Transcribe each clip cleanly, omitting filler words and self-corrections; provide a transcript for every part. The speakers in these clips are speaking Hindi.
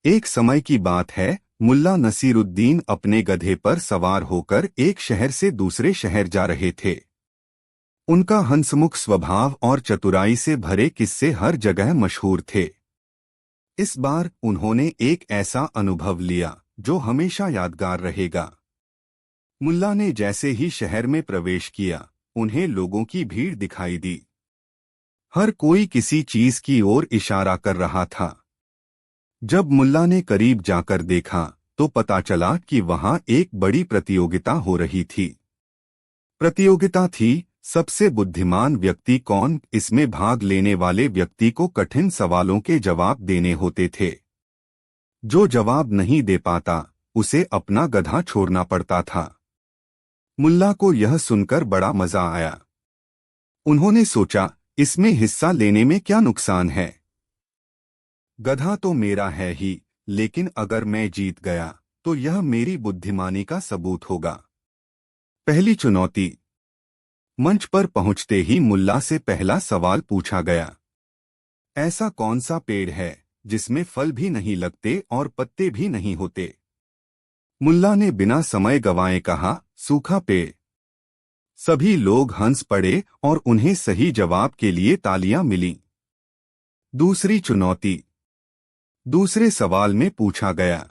एक समय की बात है, मुल्ला नसीरुद्दीन अपने गधे पर सवार होकर एक शहर से दूसरे शहर जा रहे थे। उनका हंसमुख स्वभाव और चतुराई से भरे किस्से हर जगह मशहूर थे। इस बार उन्होंने एक ऐसा अनुभव लिया जो हमेशा यादगार रहेगा। मुल्ला ने जैसे ही शहर में प्रवेश किया, उन्हें लोगों की भीड़ दिखाई दी। हर कोई किसी चीज की ओर इशारा कर रहा था। जब मुल्ला ने करीब जाकर देखा तो पता चला कि वहां एक बड़ी प्रतियोगिता हो रही थी। प्रतियोगिता थी सबसे बुद्धिमान व्यक्ति कौन। इसमें भाग लेने वाले व्यक्ति को कठिन सवालों के जवाब देने होते थे। जो जवाब नहीं दे पाता उसे अपना गधा छोड़ना पड़ता था। मुल्ला को यह सुनकर बड़ा मजा आया। उन्होंने सोचा, इसमें हिस्सा लेने में क्या नुकसान है। गधा तो मेरा है ही, लेकिन अगर मैं जीत गया तो यह मेरी बुद्धिमानी का सबूत होगा। पहली चुनौती। मंच पर पहुंचते ही मुल्ला से पहला सवाल पूछा गया। ऐसा कौन सा पेड़ है जिसमें फल भी नहीं लगते और पत्ते भी नहीं होते। मुल्ला ने बिना समय गंवाए कहा, सूखा पेड़। सभी लोग हंस पड़े और उन्हें सही जवाब के लिए तालियां मिलीं। दूसरी चुनौती। दूसरे सवाल में पूछा गया,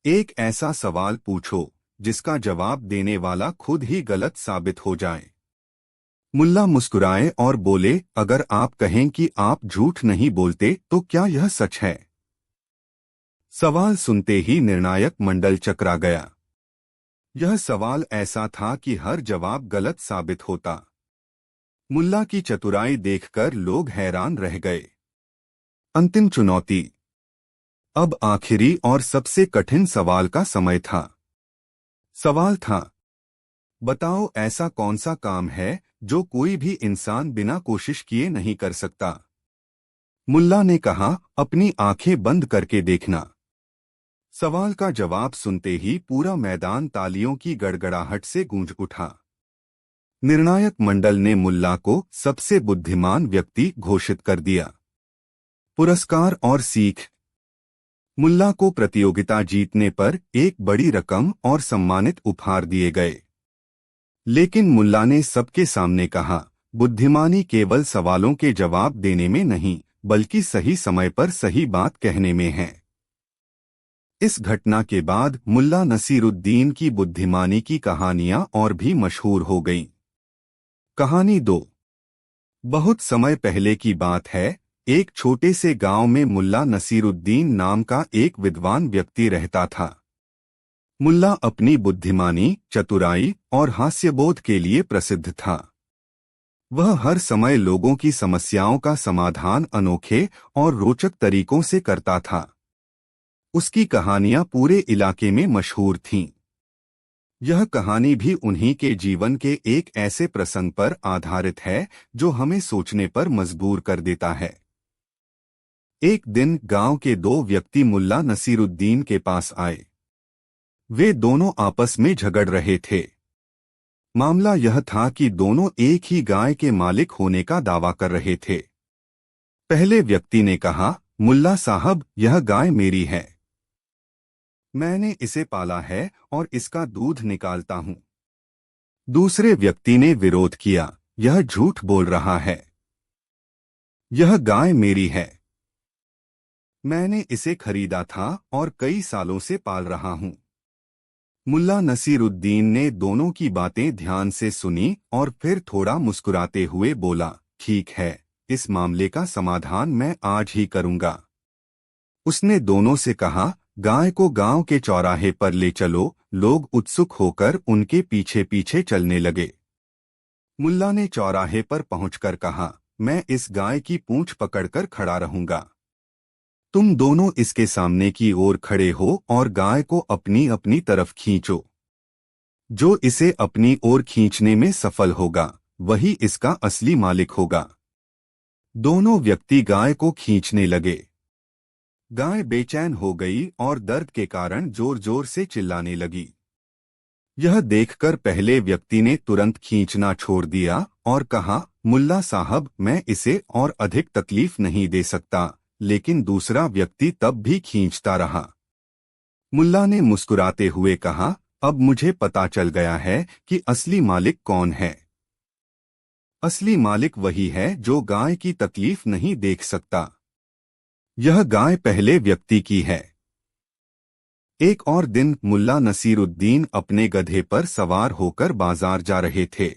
एक ऐसा सवाल पूछो जिसका जवाब देने वाला खुद ही गलत साबित हो जाए। मुल्ला मुस्कुराए और बोले, अगर आप कहें कि आप झूठ नहीं बोलते तो क्या यह सच है। सवाल सुनते ही निर्णायक मंडल चकरा गया। यह सवाल ऐसा था कि हर जवाब गलत साबित होता। मुल्ला की चतुराई देखकर लोग हैरान रह गए। अंतिम चुनौती। अब आखिरी और सबसे कठिन सवाल का समय था। सवाल था, बताओ ऐसा कौन सा काम है जो कोई भी इंसान बिना कोशिश किए नहीं कर सकता। मुल्ला ने कहा, अपनी आंखें बंद करके देखना। सवाल का जवाब सुनते ही पूरा मैदान तालियों की गड़गड़ाहट से गूंज उठा। निर्णायक मंडल ने मुल्ला को सबसे बुद्धिमान व्यक्ति घोषित कर दिया। पुरस्कार और सीख। मुल्ला को प्रतियोगिता जीतने पर एक बड़ी रकम और सम्मानित उपहार दिए गए। लेकिन मुल्ला ने सबके सामने कहा, बुद्धिमानी केवल सवालों के जवाब देने में नहीं, बल्कि सही समय पर सही बात कहने में है। इस घटना के बाद मुल्ला नसीरुद्दीन की बुद्धिमानी की कहानियां और भी मशहूर हो गईं। कहानी 2। बहुत समय पहले की बात है, एक छोटे से गांव में मुल्ला नसीरुद्दीन नाम का एक विद्वान व्यक्ति रहता था। मुल्ला अपनी बुद्धिमानी, चतुराई और हास्यबोध के लिए प्रसिद्ध था। वह हर समय लोगों की समस्याओं का समाधान अनोखे और रोचक तरीकों से करता था। उसकी कहानियां पूरे इलाके में मशहूर थीं। यह कहानी भी उन्हीं के जीवन के एक ऐसे प्रसंग पर आधारित है जो हमें सोचने पर मजबूर कर देता है। एक दिन गांव के दो व्यक्ति मुल्ला नसीरुद्दीन के पास आए। वे दोनों आपस में झगड़ रहे थे। मामला यह था कि दोनों एक ही गाय के मालिक होने का दावा कर रहे थे। पहले व्यक्ति ने कहा, मुल्ला साहब, यह गाय मेरी है। मैंने इसे पाला है और इसका दूध निकालता हूं। दूसरे व्यक्ति ने विरोध किया, यह झूठ बोल रहा है। यह गाय मेरी है। मैंने इसे खरीदा था और कई सालों से पाल रहा हूं। मुल्ला नसीरुद्दीन ने दोनों की बातें ध्यान से सुनी और फिर थोड़ा मुस्कुराते हुए बोला, ठीक है, इस मामले का समाधान मैं आज ही करूंगा। उसने दोनों से कहा, गाय को गांव के चौराहे पर ले चलो। लोग उत्सुक होकर उनके पीछे पीछे चलने लगे। मुल्ला ने चौराहे पर पहुंचकर कहा, मैं इस गाय की पूंछ पकड़कर खड़ा रहूंगा। तुम दोनों इसके सामने की ओर खड़े हो और गाय को अपनी अपनी तरफ खींचो। जो इसे अपनी ओर खींचने में सफल होगा वही इसका असली मालिक होगा। दोनों व्यक्ति गाय को खींचने लगे। गाय बेचैन हो गई और दर्द के कारण जोर जोर से चिल्लाने लगी। यह देखकर पहले व्यक्ति ने तुरंत खींचना छोड़ दिया और कहा, मुल्ला साहब, मैं इसे और अधिक तकलीफ नहीं दे सकता। लेकिन दूसरा व्यक्ति तब भी खींचता रहा। मुल्ला ने मुस्कुराते हुए कहा, अब मुझे पता चल गया है कि असली मालिक कौन है। असली मालिक वही है जो गाय की तकलीफ नहीं देख सकता। यह गाय पहले व्यक्ति की है। एक और दिन मुल्ला नसीरुद्दीन अपने गधे पर सवार होकर बाजार जा रहे थे।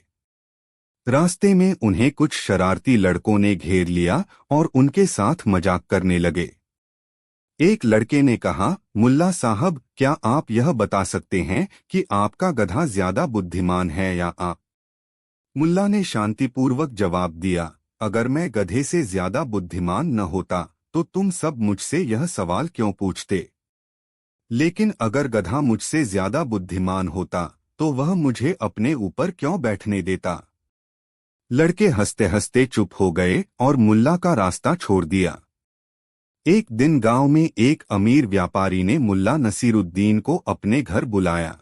रास्ते में उन्हें कुछ शरारती लड़कों ने घेर लिया और उनके साथ मजाक करने लगे। एक लड़के ने कहा, मुल्ला साहब, क्या आप यह बता सकते हैं कि आपका गधा ज्यादा बुद्धिमान है या आप? मुल्ला ने शांतिपूर्वक जवाब दिया, अगर मैं गधे से ज्यादा बुद्धिमान न होता तो तुम सब मुझसे यह सवाल क्यों पूछते? लेकिन अगर गधा मुझसे ज्यादा बुद्धिमान होता तो वह मुझे अपने ऊपर क्यों बैठने देता? लड़के हंसते हंसते चुप हो गए और मुल्ला का रास्ता छोड़ दिया। एक दिन गांव में एक अमीर व्यापारी ने मुल्ला नसीरुद्दीन को अपने घर बुलाया।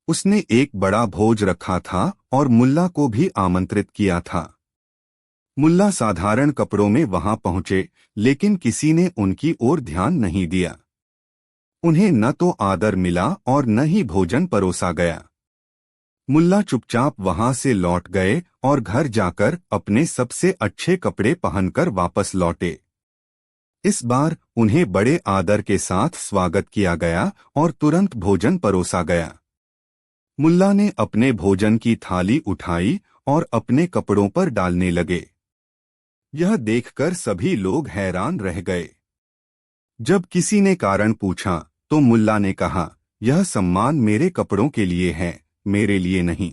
उसने एक बड़ा भोज रखा था और मुल्ला को भी आमंत्रित किया था। मुल्ला साधारण कपड़ों में वहां पहुंचे, लेकिन किसी ने उनकी ओर ध्यान नहीं दिया। उन्हें न तो आदर मिला और न ही भोजन परोसा गया। मुल्ला चुपचाप वहां से लौट गए और घर जाकर अपने सबसे अच्छे कपड़े पहनकर वापस लौटे। इस बार उन्हें बड़े आदर के साथ स्वागत किया गया और तुरंत भोजन परोसा गया। मुल्ला ने अपने भोजन की थाली उठाई और अपने कपड़ों पर डालने लगे। यह देखकर सभी लोग हैरान रह गए। जब किसी ने कारण पूछा तो मुल्ला ने कहा, यह सम्मान मेरे कपड़ों के लिए है, मेरे लिए नहीं।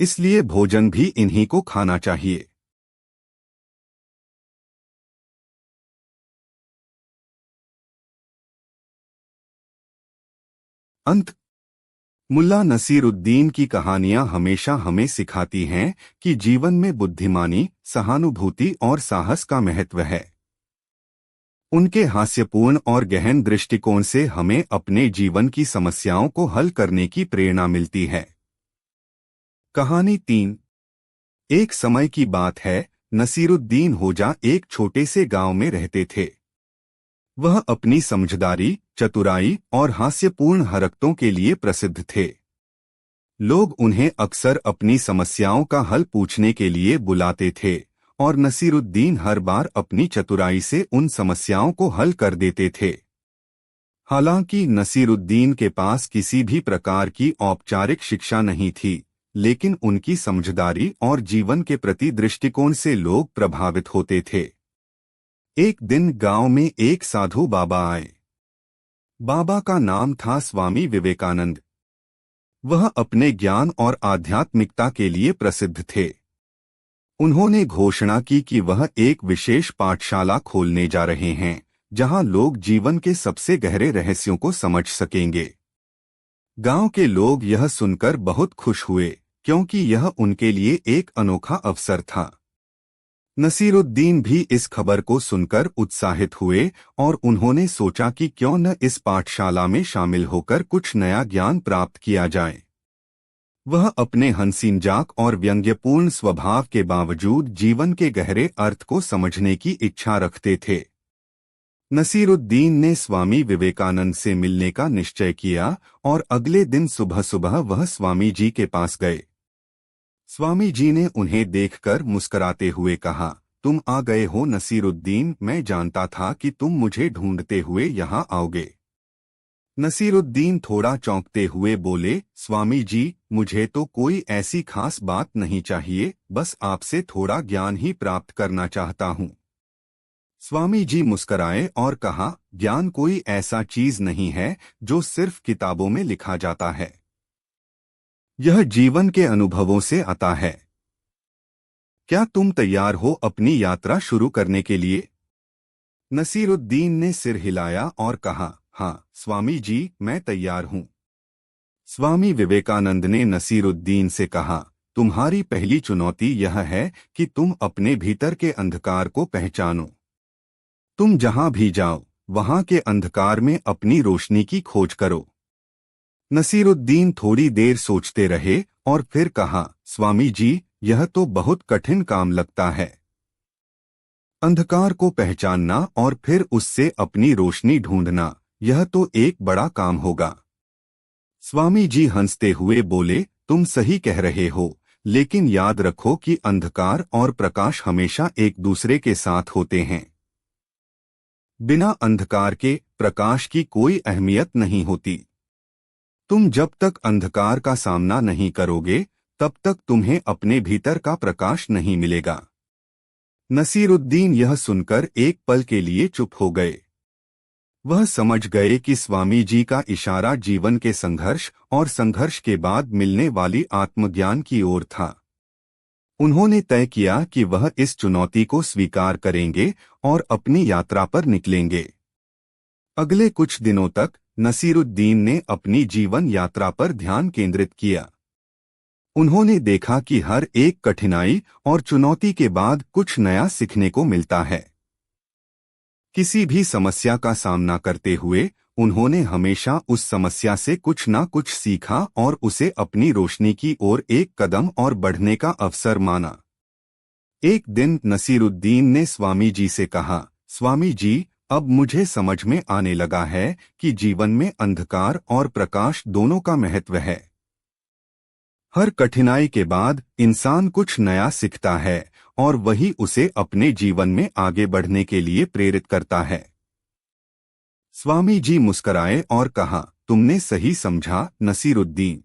इसलिए भोजन भी इन्हीं को खाना चाहिए। अंत। मुल्ला नसीरुद्दीन की कहानियां हमेशा हमें सिखाती हैं कि जीवन में बुद्धिमानी, सहानुभूति और साहस का महत्व है। उनके हास्यपूर्ण और गहन दृष्टिकोण से हमें अपने जीवन की समस्याओं को हल करने की प्रेरणा मिलती है। कहानी 3। एक समय की बात है, नसीरुद्दीन होजा एक छोटे से गांव में रहते थे। वह अपनी समझदारी, चतुराई और हास्यपूर्ण हरकतों के लिए प्रसिद्ध थे। लोग उन्हें अक्सर अपनी समस्याओं का हल पूछने के लिए बुलाते थे और नसीरुद्दीन हर बार अपनी चतुराई से उन समस्याओं को हल कर देते थे। हालांकि नसीरुद्दीन के पास किसी भी प्रकार की औपचारिक शिक्षा नहीं थी, लेकिन उनकी समझदारी और जीवन के प्रति दृष्टिकोण से लोग प्रभावित होते थे। एक दिन गांव में एक साधु बाबा आए। बाबा का नाम था स्वामी विवेकानंद। वह अपने ज्ञान और आध्यात्मिकता के लिए प्रसिद्ध थे। उन्होंने घोषणा की कि वह एक विशेष पाठशाला खोलने जा रहे हैं, जहां लोग जीवन के सबसे गहरे रहस्यों को समझ सकेंगे। गांव के लोग यह सुनकर बहुत खुश हुए, क्योंकि यह उनके लिए एक अनोखा अवसर था। नसीरुद्दीन भी इस खबर को सुनकर उत्साहित हुए और उन्होंने सोचा कि क्यों न इस पाठशाला में शामिल होकर कुछ नया ज्ञान प्राप्त किया जाए। वह अपने हंसीमजाक और व्यंग्यपूर्ण स्वभाव के बावजूद जीवन के गहरे अर्थ को समझने की इच्छा रखते थे। नसीरुद्दीन ने स्वामी विवेकानंद से मिलने का निश्चय किया और अगले दिन सुबह सुबह वह स्वामी जी के पास गए। स्वामी जी ने उन्हें देखकर मुस्कुराते हुए कहा, तुम आ गए हो नसीरुद्दीन, मैं जानता था कि तुम मुझे ढूंढते हुए यहाँ आओगे। नसीरुद्दीन थोड़ा चौंकते हुए बोले, स्वामी जी, मुझे तो कोई ऐसी खास बात नहीं चाहिए, बस आपसे थोड़ा ज्ञान ही प्राप्त करना चाहता हूँ। स्वामी जी मुस्कराए और कहा, ज्ञान कोई ऐसा चीज नहीं है जो सिर्फ किताबों में लिखा जाता है। यह जीवन के अनुभवों से आता है। क्या तुम तैयार हो अपनी यात्रा शुरू करने के लिए? नसीरुद्दीन ने सिर हिलाया और कहा, हाँ स्वामी जी, मैं तैयार हूँ। स्वामी विवेकानंद ने नसीरुद्दीन से कहा, तुम्हारी पहली चुनौती यह है कि तुम अपने भीतर के अंधकार को पहचानो। तुम जहां भी जाओ, वहां के अंधकार में अपनी रोशनी की खोज करो। नसीरुद्दीन थोड़ी देर सोचते रहे और फिर कहा, स्वामी जी, यह तो बहुत कठिन काम लगता है। अंधकार को पहचानना और फिर उससे अपनी रोशनी ढूंढना, यह तो एक बड़ा काम होगा। स्वामी जी हंसते हुए बोले, तुम सही कह रहे हो, लेकिन याद रखो कि अंधकार और प्रकाश हमेशा एक दूसरे के साथ होते हैं। बिना अंधकार के प्रकाश की कोई अहमियत नहीं होती। तुम जब तक अंधकार का सामना नहीं करोगे, तब तक तुम्हें अपने भीतर का प्रकाश नहीं मिलेगा। नसीरुद्दीन यह सुनकर एक पल के लिए चुप हो गए। वह समझ गए कि स्वामी जी का इशारा जीवन के संघर्ष और संघर्ष के बाद मिलने वाली आत्मज्ञान की ओर था। उन्होंने तय किया कि वह इस चुनौती को स्वीकार करेंगे और अपनी यात्रा पर निकलेंगे। अगले कुछ दिनों तक नसीरुद्दीन ने अपनी जीवन यात्रा पर ध्यान केंद्रित किया। उन्होंने देखा कि हर एक कठिनाई और चुनौती के बाद कुछ नया सीखने को मिलता है। किसी भी समस्या का सामना करते हुए उन्होंने हमेशा उस समस्या से कुछ ना कुछ सीखा और उसे अपनी रोशनी की ओर एक कदम और बढ़ने का अवसर माना। एक दिन नसीरुद्दीन ने स्वामी जी से कहा, स्वामी जी, अब मुझे समझ में आने लगा है कि जीवन में अंधकार और प्रकाश दोनों का महत्व है। हर कठिनाई के बाद इंसान कुछ नया सीखता है और वही उसे अपने जीवन में आगे बढ़ने के लिए प्रेरित करता है। स्वामी जी मुस्कराए और कहा, तुमने सही समझा नसीरुद्दीन।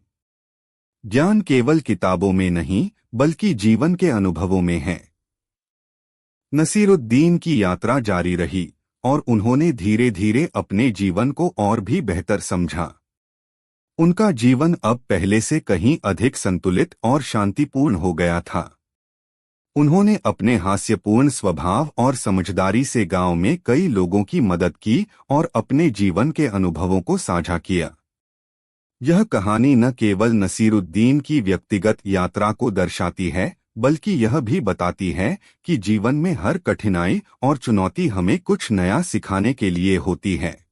ज्ञान केवल किताबों में नहीं, बल्कि जीवन के अनुभवों में है। नसीरुद्दीन की यात्रा जारी रही और उन्होंने धीरे धीरे अपने जीवन को और भी बेहतर समझा। उनका जीवन अब पहले से कहीं अधिक संतुलित और शांतिपूर्ण हो गया था। उन्होंने अपने हास्यपूर्ण स्वभाव और समझदारी से गांव में कई लोगों की मदद की और अपने जीवन के अनुभवों को साझा किया। यह कहानी न केवल नसीरुद्दीन की व्यक्तिगत यात्रा को दर्शाती है, बल्कि यह भी बताती है कि जीवन में हर कठिनाई और चुनौती हमें कुछ नया सिखाने के लिए होती है।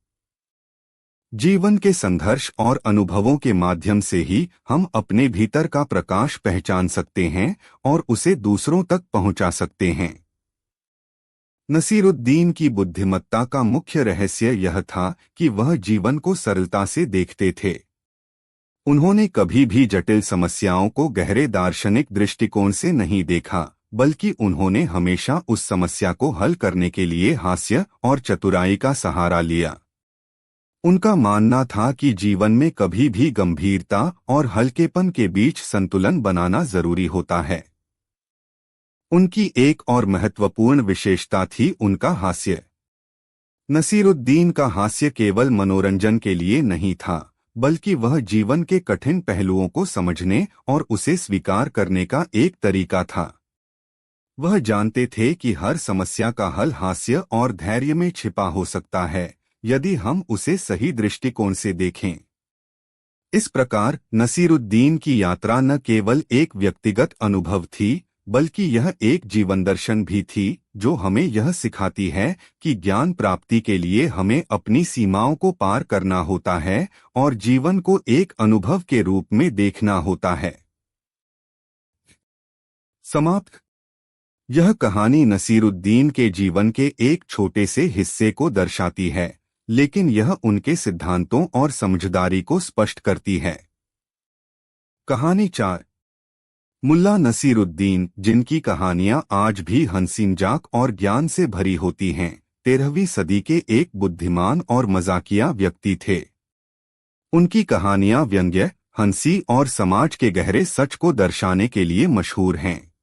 जीवन के संघर्ष और अनुभवों के माध्यम से ही हम अपने भीतर का प्रकाश पहचान सकते हैं और उसे दूसरों तक पहुंचा सकते हैं। नसीरुद्दीन की बुद्धिमत्ता का मुख्य रहस्य यह था कि वह जीवन को सरलता से देखते थे। उन्होंने कभी भी जटिल समस्याओं को गहरे दार्शनिक दृष्टिकोण से नहीं देखा, बल्कि उन्होंने हमेशा उस समस्या को हल करने के लिए हास्य और चतुराई का सहारा लिया। उनका मानना था कि जीवन में कभी भी गंभीरता और हल्केपन के बीच संतुलन बनाना जरूरी होता है। उनकी एक और महत्वपूर्ण विशेषता थी उनका हास्य। नसीरुद्दीन का हास्य केवल मनोरंजन के लिए नहीं था, बल्कि वह जीवन के कठिन पहलुओं को समझने और उसे स्वीकार करने का एक तरीका था। वह जानते थे कि हर समस्या का हल हास्य और धैर्य में छिपा हो सकता है, यदि हम उसे सही दृष्टिकोण से देखें। इस प्रकार नसीरुद्दीन की यात्रा न केवल एक व्यक्तिगत अनुभव थी, बल्कि यह एक जीवन दर्शन भी थी, जो हमें यह सिखाती है कि ज्ञान प्राप्ति के लिए हमें अपनी सीमाओं को पार करना होता है और जीवन को एक अनुभव के रूप में देखना होता है। समाप्त। यह कहानी नसीरुद्दीन के जीवन के एक छोटे से हिस्से को दर्शाती है, लेकिन यह उनके सिद्धांतों और समझदारी को स्पष्ट करती है। कहानी 4। मुल्ला नसीरुद्दीन, जिनकी कहानियां आज भी हंसी मजाक और ज्ञान से भरी होती हैं, 13वीं सदी के एक बुद्धिमान और मजाकिया व्यक्ति थे। उनकी कहानियां व्यंग्य, हंसी और समाज के गहरे सच को दर्शाने के लिए मशहूर हैं।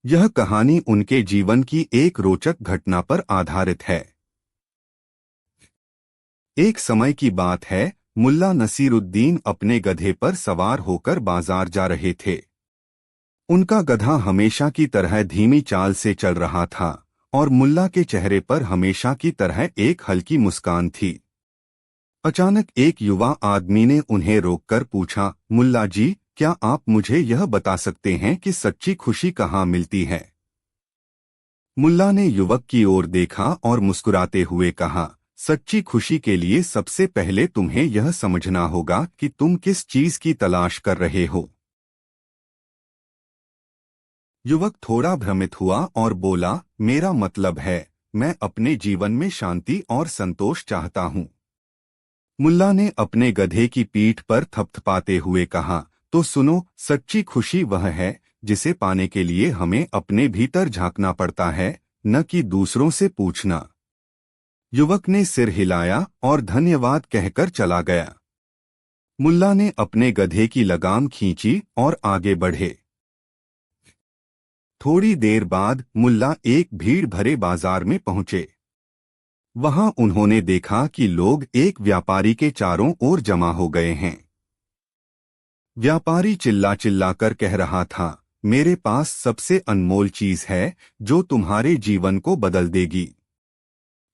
यह कहानी उनके जीवन की एक रोचक घटना पर आधारित है। एक समय की बात है, मुल्ला नसीरुद्दीन अपने गधे पर सवार होकर बाजार जा रहे थे। उनका गधा हमेशा की तरह धीमी चाल से चल रहा था और मुल्ला के चेहरे पर हमेशा की तरह एक हल्की मुस्कान थी। अचानक एक युवा आदमी ने उन्हें रोककर पूछा, मुल्ला जी, क्या आप मुझे यह बता सकते हैं कि सच्ची खुशी कहाँ मिलती है? मुल्ला ने युवक की ओर देखा और मुस्कुराते हुए कहा, सच्ची खुशी के लिए सबसे पहले तुम्हें यह समझना होगा कि तुम किस चीज की तलाश कर रहे हो। युवक थोड़ा भ्रमित हुआ और बोला, मेरा मतलब है, मैं अपने जीवन में शांति और संतोष चाहता हूँ। मुल्ला ने अपने गधे की पीठ पर थपथपाते हुए कहा, तो सुनो, सच्ची खुशी वह है जिसे पाने के लिए हमें अपने भीतर झांकना पड़ता है, न कि दूसरों से पूछना। युवक ने सिर हिलाया और धन्यवाद कहकर चला गया। मुल्ला ने अपने गधे की लगाम खींची और आगे बढ़े। थोड़ी देर बाद मुल्ला एक भीड़ भरे बाजार में पहुंचे। वहां उन्होंने देखा कि लोग एक व्यापारी के चारों ओर जमा हो गए हैं। व्यापारी चिल्ला चिल्ला कर कह रहा था, मेरे पास सबसे अनमोल चीज है जो तुम्हारे जीवन को बदल देगी,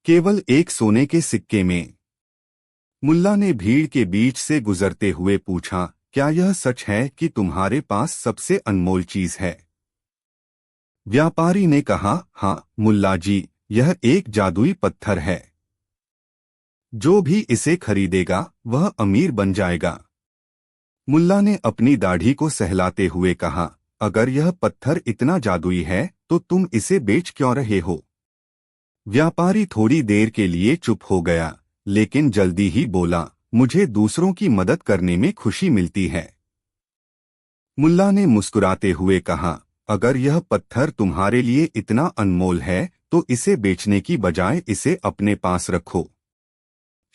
केवल एक सोने के सिक्के में। मुल्ला ने भीड़ के बीच से गुजरते हुए पूछा, क्या यह सच है कि तुम्हारे पास सबसे अनमोल चीज है? व्यापारी ने कहा, हाँ मुल्ला जी, यह एक जादुई पत्थर है। जो भी इसे खरीदेगा वह अमीर बन जाएगा। मुल्ला ने अपनी दाढ़ी को सहलाते हुए कहा, अगर यह पत्थर इतना जादुई है तो तुम इसे बेच क्यों रहे हो? व्यापारी थोड़ी देर के लिए चुप हो गया, लेकिन जल्दी ही बोला, मुझे दूसरों की मदद करने में खुशी मिलती है। मुल्ला ने मुस्कुराते हुए कहा, अगर यह पत्थर तुम्हारे लिए इतना अनमोल है तो इसे बेचने की बजाय इसे अपने पास रखो,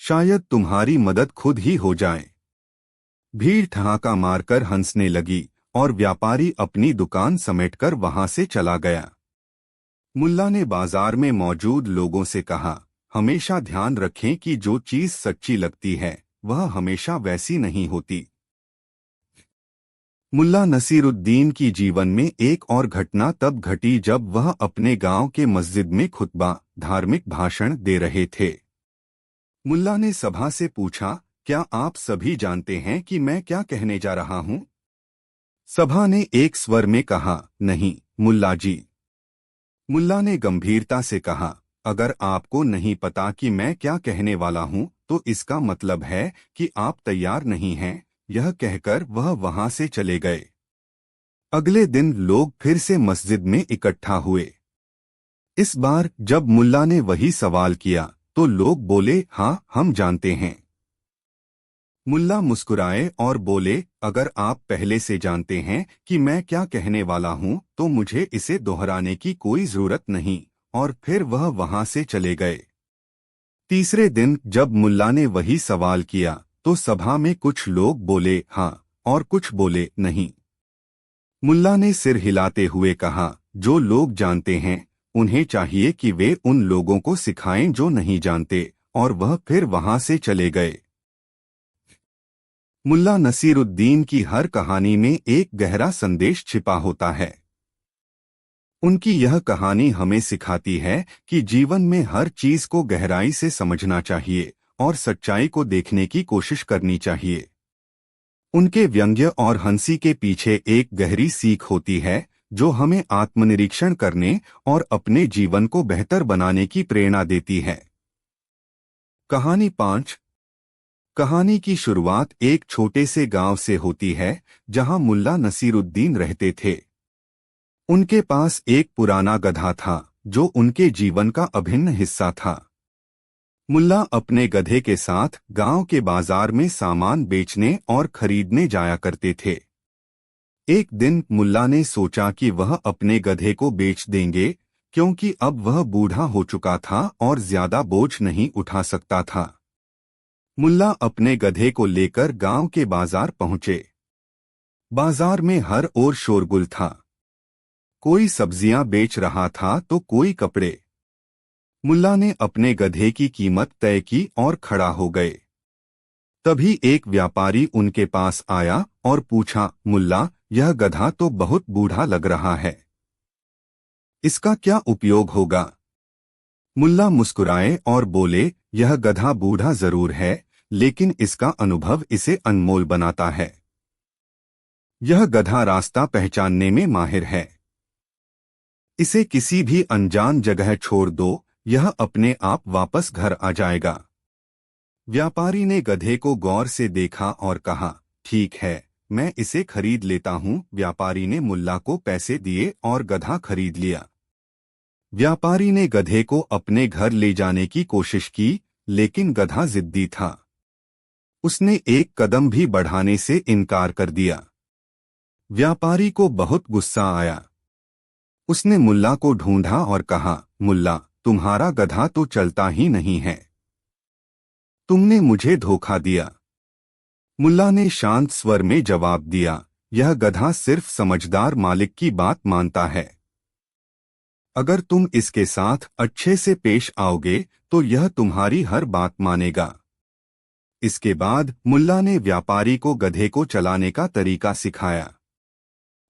शायद तुम्हारी मदद खुद ही हो जाए। भीड़ ठहाका मारकर हंसने लगी और व्यापारी अपनी दुकान समेटकर वहां से चला गया। मुल्ला ने बाजार में मौजूद लोगों से कहा, हमेशा ध्यान रखें कि जो चीज सच्ची लगती है वह हमेशा वैसी नहीं होती। मुल्ला नसीरुद्दीन की जीवन में एक और घटना तब घटी जब वह अपने गांव के मस्जिद में खुतबा, धार्मिक भाषण दे रहे थे। मुल्ला ने सभा से पूछा, क्या आप सभी जानते हैं कि मैं क्या कहने जा रहा हूं? सभा ने एक स्वर में कहा, नहीं मुल्ला जी। मुल्ला ने गंभीरता से कहा, अगर आपको नहीं पता कि मैं क्या कहने वाला हूं तो इसका मतलब है कि आप तैयार नहीं हैं। यह कहकर वह वहां से चले गए। अगले दिन लोग फिर से मस्जिद में इकट्ठा हुए। इस बार जब मुल्ला ने वही सवाल किया तो लोग बोले, हाँ हम जानते हैं। मुल्ला मुस्कुराए और बोले, अगर आप पहले से जानते हैं कि मैं क्या कहने वाला हूं तो मुझे इसे दोहराने की कोई जरूरत नहीं। और फिर वह वहां से चले गए। तीसरे दिन जब मुल्ला ने वही सवाल किया तो सभा में कुछ लोग बोले हाँ और कुछ बोले नहीं। मुल्ला ने सिर हिलाते हुए कहा, जो लोग जानते हैं उन्हें चाहिए कि वे उन लोगों को सिखाएं जो नहीं जानते, और वह फिर वहां से चले गए। मुल्ला नसीरुद्दीन की हर कहानी में एक गहरा संदेश छिपा होता है। उनकी यह कहानी हमें सिखाती है कि जीवन में हर चीज को गहराई से समझना चाहिए और सच्चाई को देखने की कोशिश करनी चाहिए। उनके व्यंग्य और हंसी के पीछे एक गहरी सीख होती है जो हमें आत्मनिरीक्षण करने और अपने जीवन को बेहतर बनाने की प्रेरणा देती है। कहानी 5। कहानी की शुरुआत एक छोटे से गांव से होती है जहां मुल्ला नसीरुद्दीन रहते थे। उनके पास एक पुराना गधा था जो उनके जीवन का अभिन्न हिस्सा था। मुल्ला अपने गधे के साथ गांव के बाजार में सामान बेचने और खरीदने जाया करते थे। एक दिन मुल्ला ने सोचा कि वह अपने गधे को बेच देंगे क्योंकि अब वह बूढ़ा हो चुका था और ज्यादा बोझ नहीं उठा सकता था। मुल्ला अपने गधे को लेकर गांव के बाजार पहुंचे। बाजार में हर ओर शोरगुल था। कोई सब्जियां बेच रहा था तो कोई कपड़े। मुल्ला ने अपने गधे की कीमत तय की और खड़ा हो गए। तभी एक व्यापारी उनके पास आया और पूछा, मुल्ला, यह गधा तो बहुत बूढ़ा लग रहा है, इसका क्या उपयोग होगा? मुल्ला मुस्कुराए और बोले, यह गधा बूढ़ा जरूर है लेकिन इसका अनुभव इसे अनमोल बनाता है। यह गधा रास्ता पहचानने में माहिर है। इसे किसी भी अनजान जगह छोड़ दो, यह अपने आप वापस घर आ जाएगा। व्यापारी ने गधे को गौर से देखा और कहा, ठीक है, मैं इसे खरीद लेता हूँ। व्यापारी ने मुल्ला को पैसे दिए और गधा खरीद लिया। व्यापारी ने गधे को अपने घर ले जाने की कोशिश की, लेकिन गधा जिद्दी था। उसने एक कदम भी बढ़ाने से इनकार कर दिया। व्यापारी को बहुत गुस्सा आया। उसने मुल्ला को ढूंढा और कहा, मुल्ला, तुम्हारा गधा तो चलता ही नहीं है। तुमने मुझे धोखा दिया। मुल्ला ने शांत स्वर में जवाब दिया, यह गधा सिर्फ समझदार मालिक की बात मानता है। अगर तुम इसके साथ अच्छे से पेश आओगे तो यह तुम्हारी हर बात मानेगा। इसके बाद मुल्ला ने व्यापारी को गधे को चलाने का तरीका सिखाया।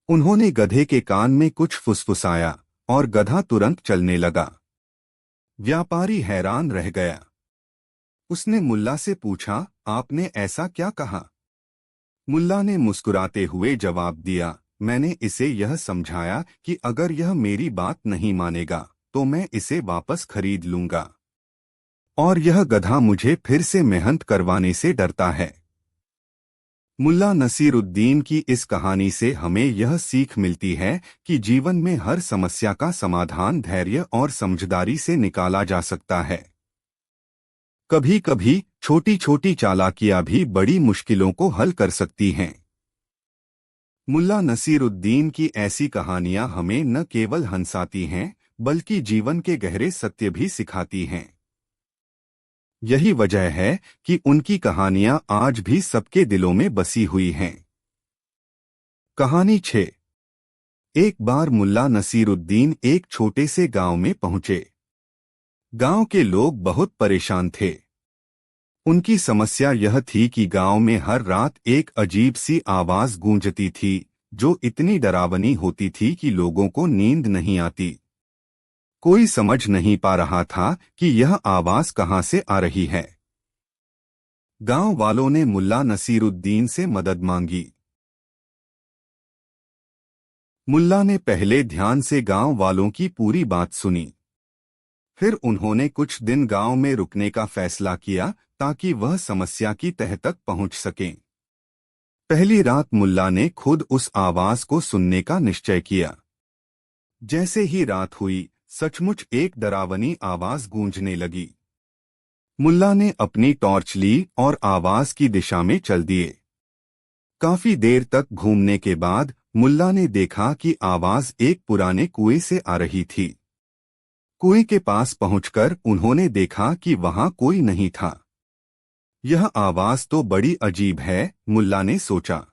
उन्होंने गधे के कान में कुछ फुसफुसाया और गधा तुरंत चलने लगा। व्यापारी हैरान रह गया। उसने मुल्ला से पूछा, आपने ऐसा क्या कहा? मुल्ला ने मुस्कुराते हुए जवाब दिया, मैंने इसे यह समझाया कि अगर यह मेरी बात नहीं मानेगा तो मैं इसे वापस खरीद लूंगा, और यह गधा मुझे फिर से मेहनत करवाने से डरता है। मुल्ला नसीरुद्दीन की इस कहानी से हमें यह सीख मिलती है कि जीवन में हर समस्या का समाधान धैर्य और समझदारी से निकाला जा सकता है। कभी कभी छोटी छोटी चालाकियां भी बड़ी मुश्किलों को हल कर सकती हैं। मुल्ला नसीरुद्दीन की ऐसी कहानियां हमें न केवल हंसाती हैं, बल्कि जीवन के गहरे सत्य भी सिखाती हैं। यही वजह है कि उनकी कहानियां आज भी सबके दिलों में बसी हुई हैं। कहानी 6। एक बार मुल्ला नसीरुद्दीन एक छोटे से गांव में पहुंचे। गांव के लोग बहुत परेशान थे। उनकी समस्या यह थी कि गांव में हर रात एक अजीब सी आवाज गूंजती थी, जो इतनी डरावनी होती थी कि लोगों को नींद नहीं आती। कोई समझ नहीं पा रहा था कि यह आवाज कहां से आ रही है। गांव वालों ने मुल्ला नसीरुद्दीन से मदद मांगी। मुल्ला ने पहले ध्यान से गांव वालों की पूरी बात सुनी। फिर उन्होंने कुछ दिन गांव में रुकने का फैसला किया ताकि वह समस्या की तह तक पहुंच सकें। पहली रात मुल्ला ने खुद उस आवाज को सुनने का निश्चय किया। जैसे ही रात हुई, सचमुच एक डरावनी आवाज गूंजने लगी। मुल्ला ने अपनी टॉर्च ली और आवाज की दिशा में चल दिए। काफी देर तक घूमने के बाद मुल्ला ने देखा कि आवाज एक पुराने कुएं से आ रही थी। कुएं के पास पहुंचकर उन्होंने देखा कि वहां कोई नहीं था। यह आवाज तो बड़ी अजीब है, मुल्ला ने सोचा।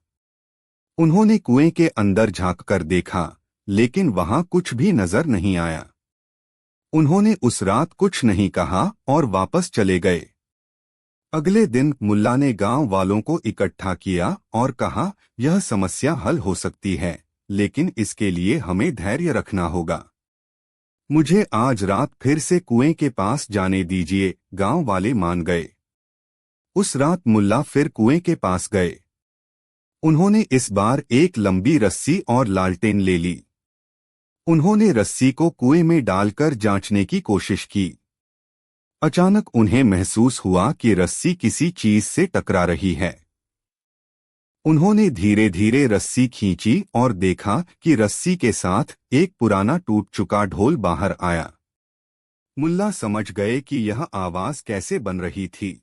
उन्होंने कुएं के अंदर झांककर देखा, लेकिन वहां कुछ भी नजर नहीं आया। उन्होंने उस रात कुछ नहीं कहा और वापस चले गए। अगले दिन मुल्ला ने गांव वालों को इकट्ठा किया और कहा, यह समस्या हल हो सकती है, लेकिन इसके लिए हमें धैर्य रखना होगा। मुझे आज रात फिर से कुएं के पास जाने दीजिए। गांव वाले मान गए। उस रात मुल्ला फिर कुएं के पास गए। उन्होंने इस बार एक लंबी रस्सी और लालटेन ले ली। उन्होंने रस्सी को कुएं में डालकर जांचने की कोशिश की। अचानक उन्हें महसूस हुआ कि रस्सी किसी चीज से टकरा रही है। उन्होंने धीरे धीरे रस्सी खींची और देखा कि रस्सी के साथ एक पुराना टूट चुका ढोल बाहर आया। मुल्ला समझ गए कि यह आवाज कैसे बन रही थी।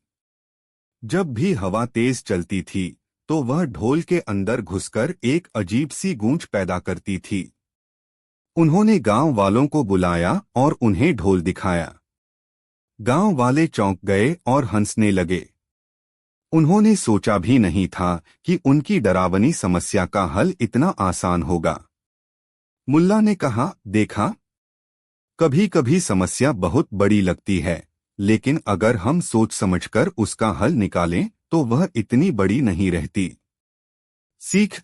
जब भी हवा तेज चलती थी तो वह ढोल के अंदर घुसकर एक अजीब सी गूंज पैदा करती थी। उन्होंने गांव वालों को बुलाया और उन्हें ढोल दिखाया। गांव वाले चौंक गए और हंसने लगे। उन्होंने सोचा भी नहीं था कि उनकी डरावनी समस्या का हल इतना आसान होगा। मुल्ला ने कहा, देखा, कभी कभी समस्या बहुत बड़ी लगती है, लेकिन अगर हम सोच समझकर उसका हल निकालें तो वह इतनी बड़ी नहीं रहती। सीख।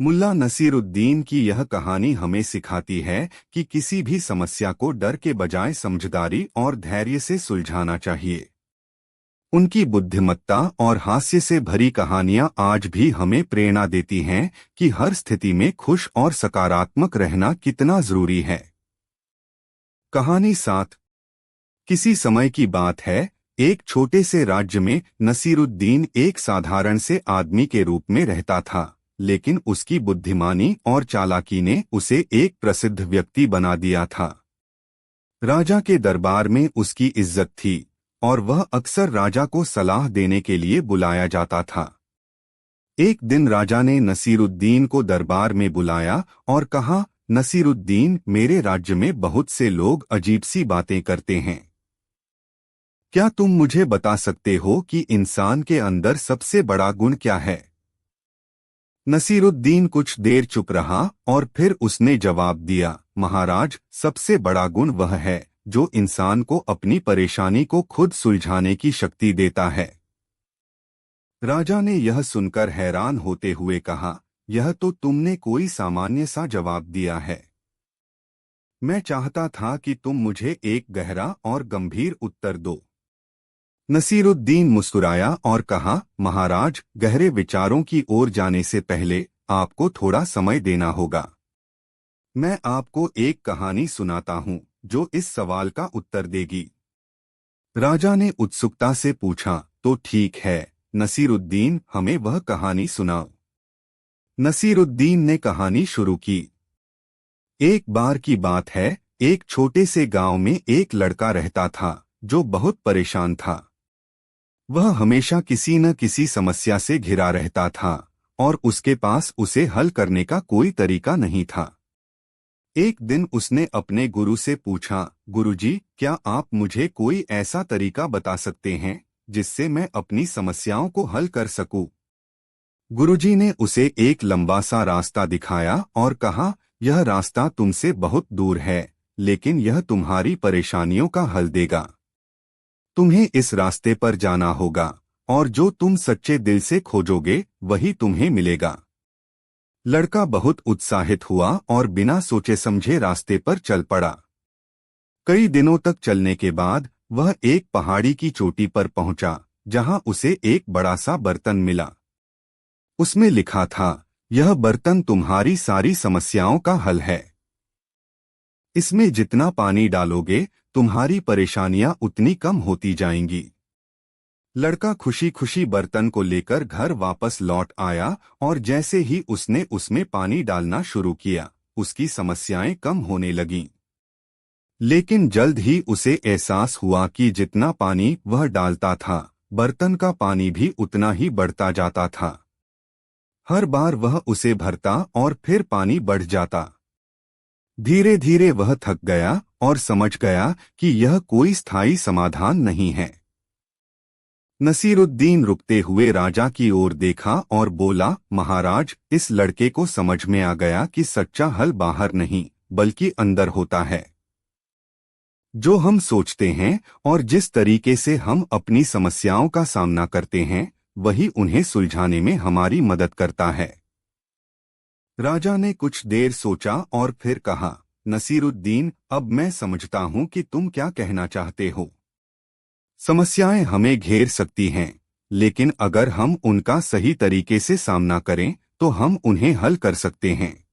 मुल्ला नसीरुद्दीन की यह कहानी हमें सिखाती है कि किसी भी समस्या को डर के बजाय समझदारी और धैर्य से सुलझाना चाहिए। उनकी बुद्धिमत्ता और हास्य से भरी कहानियां आज भी हमें प्रेरणा देती हैं कि हर स्थिति में खुश और सकारात्मक रहना कितना जरूरी है। कहानी 7। किसी समय की बात है, एक छोटे से राज्य में नसीरुद्दीन एक साधारण से आदमी के रूप में रहता था, लेकिन उसकी बुद्धिमानी और चालाकी ने उसे एक प्रसिद्ध व्यक्ति बना दिया था। राजा के दरबार में उसकी इज्जत थी और वह अक्सर राजा को सलाह देने के लिए बुलाया जाता था। एक दिन राजा ने नसीरुद्दीन को दरबार में बुलाया और कहा, नसीरुद्दीन, मेरे राज्य में बहुत से लोग अजीब सी बातें करते हैं। क्या तुम मुझे बता सकते हो कि इंसान के अंदर सबसे बड़ा गुण क्या है? नसीरुद्दीन कुछ देर चुप रहा और फिर उसने जवाब दिया, महाराज, सबसे बड़ा गुण वह है जो इंसान को अपनी परेशानी को खुद सुलझाने की शक्ति देता है। राजा ने यह सुनकर हैरान होते हुए कहा, यह तो तुमने कोई सामान्य सा जवाब दिया है। मैं चाहता था कि तुम मुझे एक गहरा और गंभीर उत्तर दो। नसीरुद्दीन मुस्कुराया और कहा, महाराज, गहरे विचारों की ओर जाने से पहले आपको थोड़ा समय देना होगा। मैं आपको एक कहानी सुनाता हूँ जो इस सवाल का उत्तर देगी। राजा ने उत्सुकता से पूछा, तो ठीक है नसीरुद्दीन, हमें वह कहानी सुनाओ। नसीरुद्दीन ने कहानी शुरू की। एक बार की बात है, एक छोटे से गांव में एक लड़का रहता था जो बहुत परेशान था। वह हमेशा किसी न किसी समस्या से घिरा रहता था और उसके पास उसे हल करने का कोई तरीका नहीं था। एक दिन उसने अपने गुरु से पूछा, गुरुजी, क्या आप मुझे कोई ऐसा तरीका बता सकते हैं जिससे मैं अपनी समस्याओं को हल कर सकूं? गुरुजी ने उसे एक लंबा सा रास्ता दिखाया और कहा, यह रास्ता तुमसे बहुत दूर है, लेकिन यह तुम्हारी परेशानियों का हल देगा। तुम्हें इस रास्ते पर जाना होगा और जो तुम सच्चे दिल से खोजोगे वही तुम्हें मिलेगा। लड़का बहुत उत्साहित हुआ और बिना सोचे समझे रास्ते पर चल पड़ा। कई दिनों तक चलने के बाद वह एक पहाड़ी की चोटी पर पहुंचा, जहां उसे एक बड़ा सा बर्तन मिला। उसमें लिखा था, यह बर्तन तुम्हारी सारी समस्याओं का हल है। इसमें जितना पानी डालोगे तुम्हारी परेशानियां उतनी कम होती जाएंगी। लड़का खुशी खुशी बर्तन को लेकर घर वापस लौट आया और जैसे ही उसने उसमें पानी डालना शुरू किया, उसकी समस्याएं कम होने लगीं। लेकिन जल्द ही उसे एहसास हुआ कि जितना पानी वह डालता था, बर्तन का पानी भी उतना ही बढ़ता जाता था। हर बार वह उसे भरता और फिर पानी बढ़ जाता। धीरे धीरे वह थक गया और समझ गया कि यह कोई स्थायी समाधान नहीं है। नसीरुद्दीन रुकते हुए राजा की ओर देखा और बोला, महाराज, इस लड़के को समझ में आ गया कि सच्चा हल बाहर नहीं बल्कि अंदर होता है। जो हम सोचते हैं और जिस तरीके से हम अपनी समस्याओं का सामना करते हैं, वही उन्हें सुलझाने में हमारी मदद करता है। राजा ने कुछ देर सोचा और फिर कहा, नसीरुद्दीन, अब मैं समझता हूं कि तुम क्या कहना चाहते हो। समस्याएं हमें घेर सकती हैं, लेकिन अगर हम उनका सही तरीके से सामना करें तो हम उन्हें हल कर सकते हैं।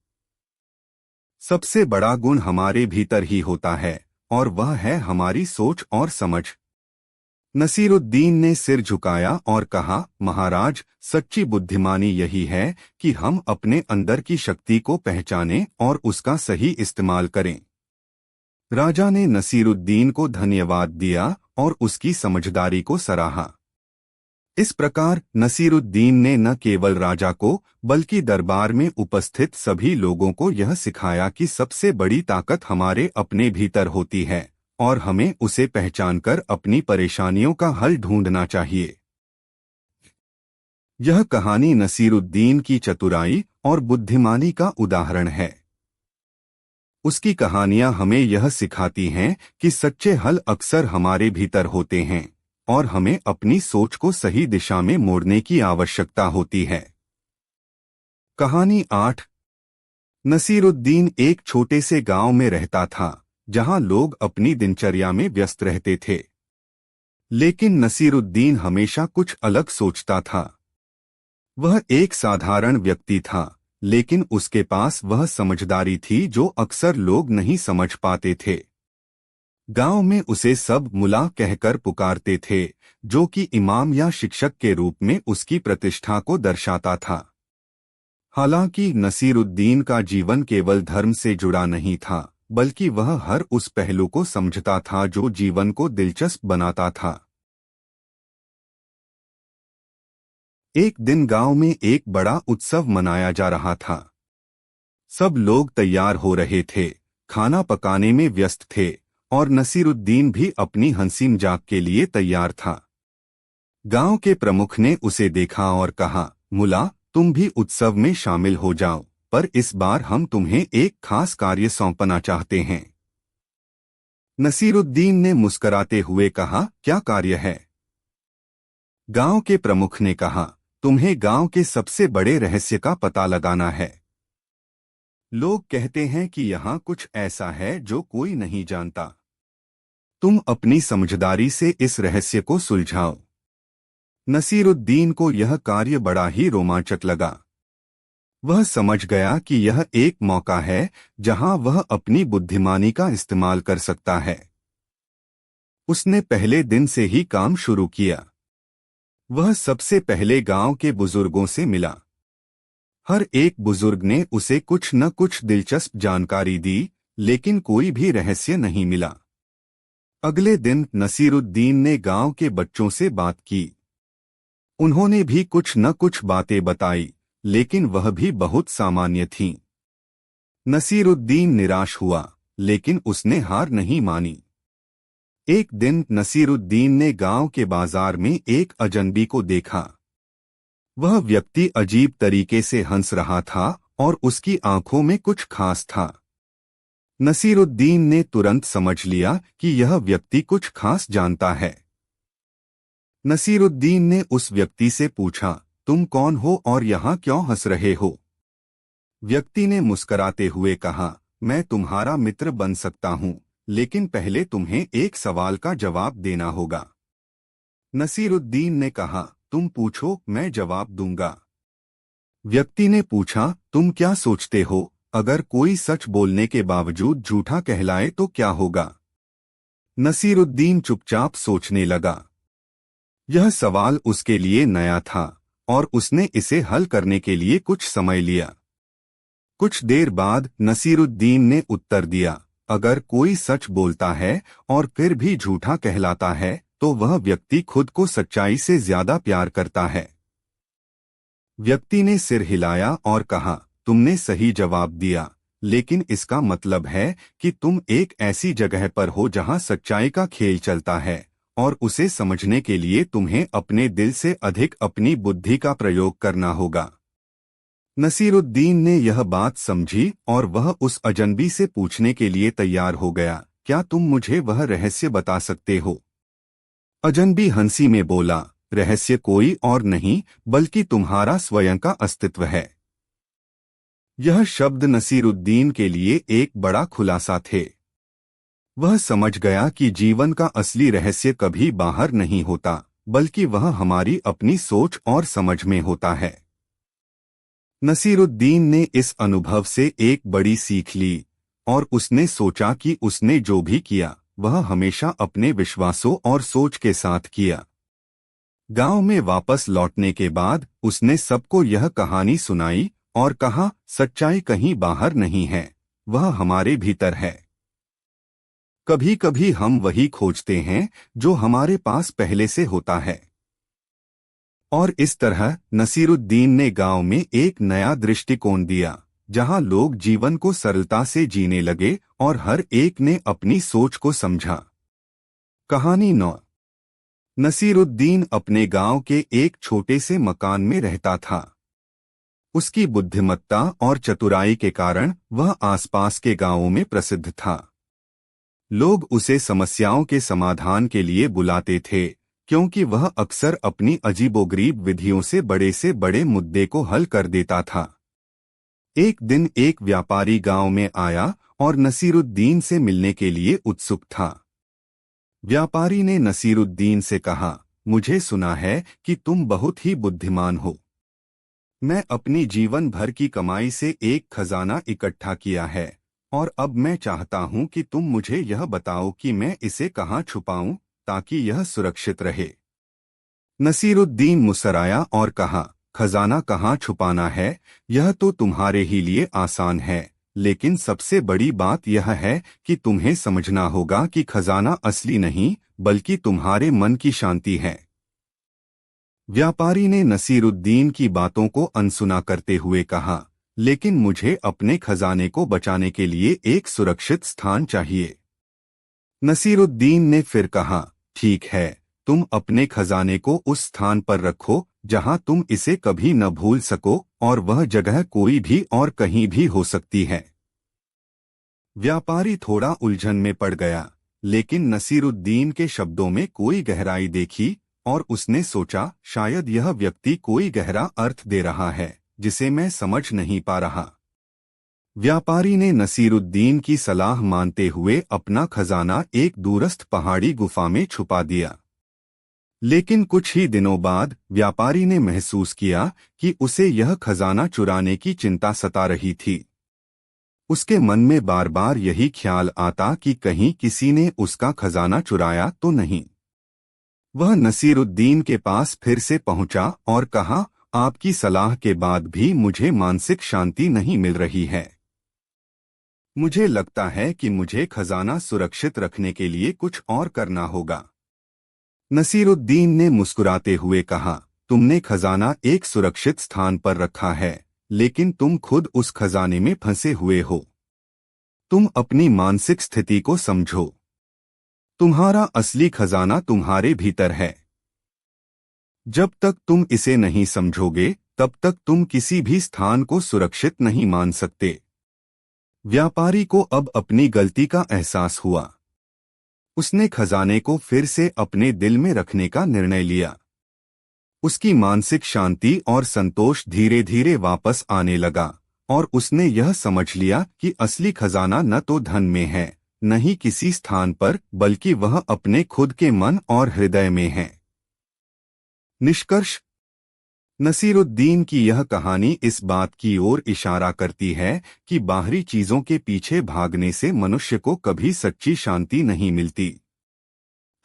सबसे बड़ा गुण हमारे भीतर ही होता है और वह है हमारी सोच और समझ। नसीरुद्दीन ने सिर झुकाया और कहा, महाराज, सच्ची बुद्धिमानी यही है कि हम अपने अंदर की शक्ति को पहचानें और उसका सही इस्तेमाल करें। राजा ने नसीरुद्दीन को धन्यवाद दिया और उसकी समझदारी को सराहा। इस प्रकार नसीरुद्दीन ने न केवल राजा को बल्कि दरबार में उपस्थित सभी लोगों को यह सिखाया कि सबसे बड़ी ताकत हमारे अपने भीतर होती है और हमें उसे पहचानकर अपनी परेशानियों का हल ढूंढना चाहिए। यह कहानी नसीरुद्दीन की चतुराई और बुद्धिमानी का उदाहरण है। उसकी कहानियां हमें यह सिखाती हैं कि सच्चे हल अक्सर हमारे भीतर होते हैं और हमें अपनी सोच को सही दिशा में मोड़ने की आवश्यकता होती है। कहानी 8। नसीरुद्दीन एक छोटे से गांव में रहता था, जहां लोग अपनी दिनचर्या में व्यस्त रहते थे। लेकिन नसीरुद्दीन हमेशा कुछ अलग सोचता था। वह एक साधारण व्यक्ति था, लेकिन उसके पास वह समझदारी थी जो अक्सर लोग नहीं समझ पाते थे। गांव में उसे सब मुला कहकर पुकारते थे, जो कि इमाम या शिक्षक के रूप में उसकी प्रतिष्ठा को दर्शाता था। हालांकि नसीरुद्दीन का जीवन केवल धर्म से जुड़ा नहीं था, बल्कि वह हर उस पहलू को समझता था जो जीवन को दिलचस्प बनाता था। एक दिन गांव में एक बड़ा उत्सव मनाया जा रहा था। सब लोग तैयार हो रहे थे, खाना पकाने में व्यस्त थे, और नसीरुद्दीन भी अपनी हंसी मजाक के लिए तैयार था। गांव के प्रमुख ने उसे देखा और कहा, मुला, तुम भी उत्सव में शामिल हो जाओ, पर इस बार हम तुम्हें एक खास कार्य सौंपना चाहते हैं। नसीरुद्दीन ने मुस्कराते हुए कहा, क्या कार्य है? गांव के प्रमुख ने कहा, तुम्हें गांव के सबसे बड़े रहस्य का पता लगाना है। लोग कहते हैं कि यहाँ कुछ ऐसा है जो कोई नहीं जानता। तुम अपनी समझदारी से इस रहस्य को सुलझाओ। नसीरुद्दीन को यह कार्य बड़ा ही रोमांचक लगा। वह समझ गया कि यह एक मौका है जहां वह अपनी बुद्धिमानी का इस्तेमाल कर सकता है। उसने पहले दिन से ही काम शुरू किया। वह सबसे पहले गांव के बुजुर्गों से मिला। हर एक बुजुर्ग ने उसे कुछ न कुछ दिलचस्प जानकारी दी, लेकिन कोई भी रहस्य नहीं मिला। अगले दिन नसीरुद्दीन ने गांव के बच्चों से बात की। उन्होंने भी कुछ न कुछ बातें बताई, लेकिन वह भी बहुत सामान्य थीं। नसीरुद्दीन निराश हुआ, लेकिन उसने हार नहीं मानी। एक दिन नसीरुद्दीन ने गांव के बाजार में एक अजनबी को देखा। वह व्यक्ति अजीब तरीके से हंस रहा था और उसकी आंखों में कुछ खास था। नसीरुद्दीन ने तुरंत समझ लिया कि यह व्यक्ति कुछ खास जानता है। नसीरुद्दीन ने उस व्यक्ति से पूछा, तुम कौन हो और यहाँ क्यों हंस रहे हो? व्यक्ति ने मुस्कराते हुए कहा, मैं तुम्हारा मित्र बन सकता हूँ, लेकिन पहले तुम्हें एक सवाल का जवाब देना होगा। नसीरुद्दीन ने कहा, तुम पूछो, मैं जवाब दूंगा। व्यक्ति ने पूछा, तुम क्या सोचते हो, अगर कोई सच बोलने के बावजूद झूठा कहलाए तो क्या होगा? नसीरुद्दीन चुपचाप सोचने लगा। यह सवाल उसके लिए नया था और उसने इसे हल करने के लिए कुछ समय लिया। कुछ देर बाद नसीरुद्दीन ने उत्तर दिया, अगर कोई सच बोलता है और फिर भी झूठा कहलाता है, तो वह व्यक्ति खुद को सच्चाई से ज्यादा प्यार करता है। व्यक्ति ने सिर हिलाया और कहा, तुमने सही जवाब दिया, लेकिन इसका मतलब है कि तुम एक ऐसी जगह पर हो जहां सच्चाई का खेल चलता है, और उसे समझने के लिए तुम्हें अपने दिल से अधिक अपनी बुद्धि का प्रयोग करना होगा। नसीरुद्दीन ने यह बात समझी और वह उस अजनबी से पूछने के लिए तैयार हो गया, क्या तुम मुझे वह रहस्य बता सकते हो? अजनबी हंसी में बोला, रहस्य कोई और नहीं बल्कि तुम्हारा स्वयं का अस्तित्व है। यह शब्द नसीरुद्दीन के लिए एक बड़ा खुलासा थे। वह समझ गया कि जीवन का असली रहस्य कभी बाहर नहीं होता, बल्कि वह हमारी अपनी सोच और समझ में होता है। नसीरुद्दीन ने इस अनुभव से एक बड़ी सीख ली और उसने सोचा कि उसने जो भी किया वह हमेशा अपने विश्वासों और सोच के साथ किया। गांव में वापस लौटने के बाद उसने सबको यह कहानी सुनाई और कहा, सच्चाई कहीं बाहर नहीं है, वह हमारे भीतर है। कभी कभी हम वही खोजते हैं जो हमारे पास पहले से होता है। और इस तरह नसीरुद्दीन ने गांव में एक नया दृष्टिकोण दिया, जहां लोग जीवन को सरलता से जीने लगे और हर एक ने अपनी सोच को समझा। कहानी 9। नसीरुद्दीन अपने गांव के एक छोटे से मकान में रहता था। उसकी बुद्धिमत्ता और चतुराई के कारण वह आसपास के गांवों में प्रसिद्ध था। लोग उसे समस्याओं के समाधान के लिए बुलाते थे, क्योंकि वह अक्सर अपनी अजीबोगरीब विधियों से बड़े मुद्दे को हल कर देता था। एक दिन एक व्यापारी गांव में आया और नसीरुद्दीन से मिलने के लिए उत्सुक था। व्यापारी ने नसीरुद्दीन से कहा, मुझे सुना है कि तुम बहुत ही बुद्धिमान हो। मैं अपनी जीवन भर की कमाई से एक खजाना इकट्ठा किया है और अब मैं चाहता हूं कि तुम मुझे यह बताओ कि मैं इसे कहाँ छुपाऊं ताकि यह सुरक्षित रहे। नसीरुद्दीन मुस्कराया और कहा, खजाना कहाँ छुपाना है यह तो तुम्हारे ही लिए आसान है, लेकिन सबसे बड़ी बात यह है कि तुम्हें समझना होगा कि खजाना असली नहीं बल्कि तुम्हारे मन की शांति है। व्यापारी ने नसीरुद्दीन की बातों को अनसुना करते हुए कहा, लेकिन मुझे अपने खजाने को बचाने के लिए एक सुरक्षित स्थान चाहिए। नसीरुद्दीन ने फिर कहा, ठीक है, तुम अपने खजाने को उस स्थान पर रखो जहां तुम इसे कभी न भूल सको, और वह जगह कोई भी और कहीं भी हो सकती है। व्यापारी थोड़ा उलझन में पड़ गया, लेकिन नसीरुद्दीन के शब्दों में कोई गहराई देखी और उसने सोचा, शायद यह व्यक्ति कोई गहरा अर्थ दे रहा है जिसे मैं समझ नहीं पा रहा। व्यापारी ने नसीरुद्दीन की सलाह मानते हुए अपना खजाना एक दूरस्थ पहाड़ी गुफा में छुपा दिया। लेकिन कुछ ही दिनों बाद व्यापारी ने महसूस किया कि उसे यह खजाना चुराने की चिंता सता रही थी। उसके मन में बार बार यही ख्याल आता कि कहीं किसी ने उसका खजाना चुराया तो नहीं। वह नसीरुद्दीन के पास फिर से पहुंचा और कहा, आपकी सलाह के बाद भी मुझे मानसिक शांति नहीं मिल रही है। मुझे लगता है कि मुझे खजाना सुरक्षित रखने के लिए कुछ और करना होगा। नसीरुद्दीन ने मुस्कुराते हुए कहा, तुमने खजाना एक सुरक्षित स्थान पर रखा है, लेकिन तुम खुद उस खजाने में फंसे हुए हो। तुम अपनी मानसिक स्थिति को समझो। तुम्हारा असली खजाना तुम्हारे भीतर है। जब तक तुम इसे नहीं समझोगे, तब तक तुम किसी भी स्थान को सुरक्षित नहीं मान सकते। व्यापारी को अब अपनी गलती का एहसास हुआ। उसने खजाने को फिर से अपने दिल में रखने का निर्णय लिया। उसकी मानसिक शांति और संतोष धीरे धीरे वापस आने लगा, और उसने यह समझ लिया कि असली खजाना न तो धन में है, न ही किसी स्थान पर, बल्कि वह अपने खुद के मन और हृदय में है। निष्कर्ष: नसीरुद्दीन की यह कहानी इस बात की ओर इशारा करती है कि बाहरी चीजों के पीछे भागने से मनुष्य को कभी सच्ची शांति नहीं मिलती।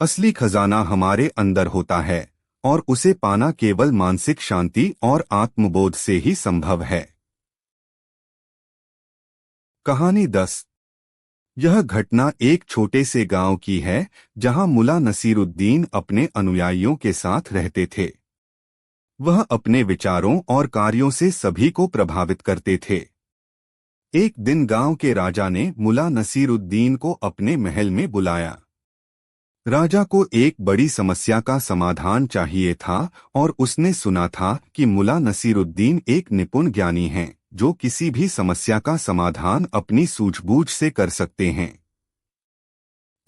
असली खजाना हमारे अंदर होता है, और उसे पाना केवल मानसिक शांति और आत्मबोध से ही संभव है। कहानी 10। यह घटना एक छोटे से गांव की है, जहां मुल्ला नसीरुद्दीन अपने अनुयायियों के साथ रहते थे। वह अपने विचारों और कार्यों से सभी को प्रभावित करते थे। एक दिन गांव के राजा ने मुल्ला नसीरुद्दीन को अपने महल में बुलाया। राजा को एक बड़ी समस्या का समाधान चाहिए था, और उसने सुना था कि मुल्ला नसीरुद्दीन एक निपुण ज्ञानी हैं, जो किसी भी समस्या का समाधान अपनी सूझबूझ से कर सकते हैं।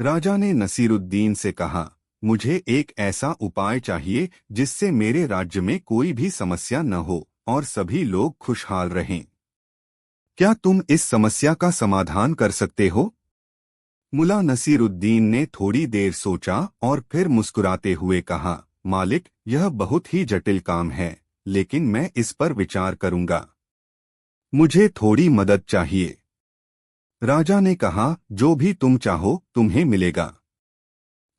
राजा ने नसीरुद्दीन से कहा, मुझे एक ऐसा उपाय चाहिए जिससे मेरे राज्य में कोई भी समस्या न हो और सभी लोग खुशहाल रहें। क्या तुम इस समस्या का समाधान कर सकते हो? मुल्ला नसीरुद्दीन ने थोड़ी देर सोचा और फिर मुस्कुराते हुए कहा, मालिक, यह बहुत ही जटिल काम है, लेकिन मैं इस पर विचार करूंगा। मुझे थोड़ी मदद चाहिए। राजा ने कहा, जो भी तुम चाहो तुम्हें मिलेगा।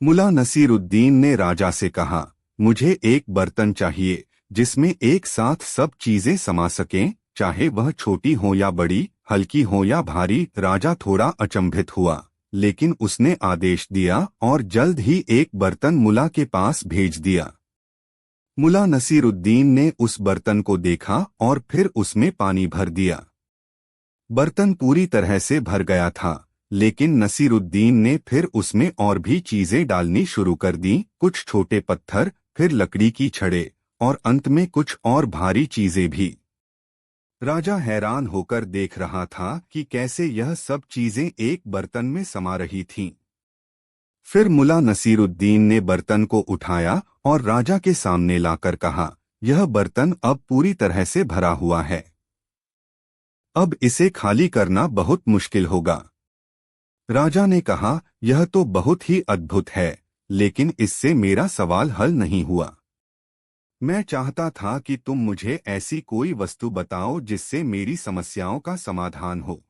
मुल्ला नसीरुद्दीन ने राजा से कहा, मुझे एक बर्तन चाहिए जिसमें एक साथ सब चीजें समा सकें, चाहे वह छोटी हो या बड़ी, हल्की हो या भारी। राजा थोड़ा अचंभित हुआ, लेकिन उसने आदेश दिया और जल्द ही एक बर्तन मुल्ला के पास भेज दिया। मुल्ला नसीरुद्दीन ने उस बर्तन को देखा और फिर उसमें पानी भर दिया। बर्तन पूरी तरह से भर गया था, लेकिन नसीरुद्दीन ने फिर उसमें और भी चीजें डालनी शुरू कर दी, कुछ छोटे पत्थर, फिर लकड़ी की छड़ें, और अंत में कुछ और भारी चीजें भी। राजा हैरान होकर देख रहा था कि कैसे यह सब चीजें एक बर्तन में समा रही थीं। फिर मुल्ला नसीरुद्दीन ने बर्तन को उठाया और राजा के सामने लाकर कहा, यह बर्तन अब पूरी तरह से भरा हुआ है। अब इसे खाली करना बहुत मुश्किल होगा। राजा ने कहा, यह तो बहुत ही अद्भुत है, लेकिन इससे मेरा सवाल हल नहीं हुआ। मैं चाहता था कि तुम मुझे ऐसी कोई वस्तु बताओ जिससे मेरी समस्याओं का समाधान हो।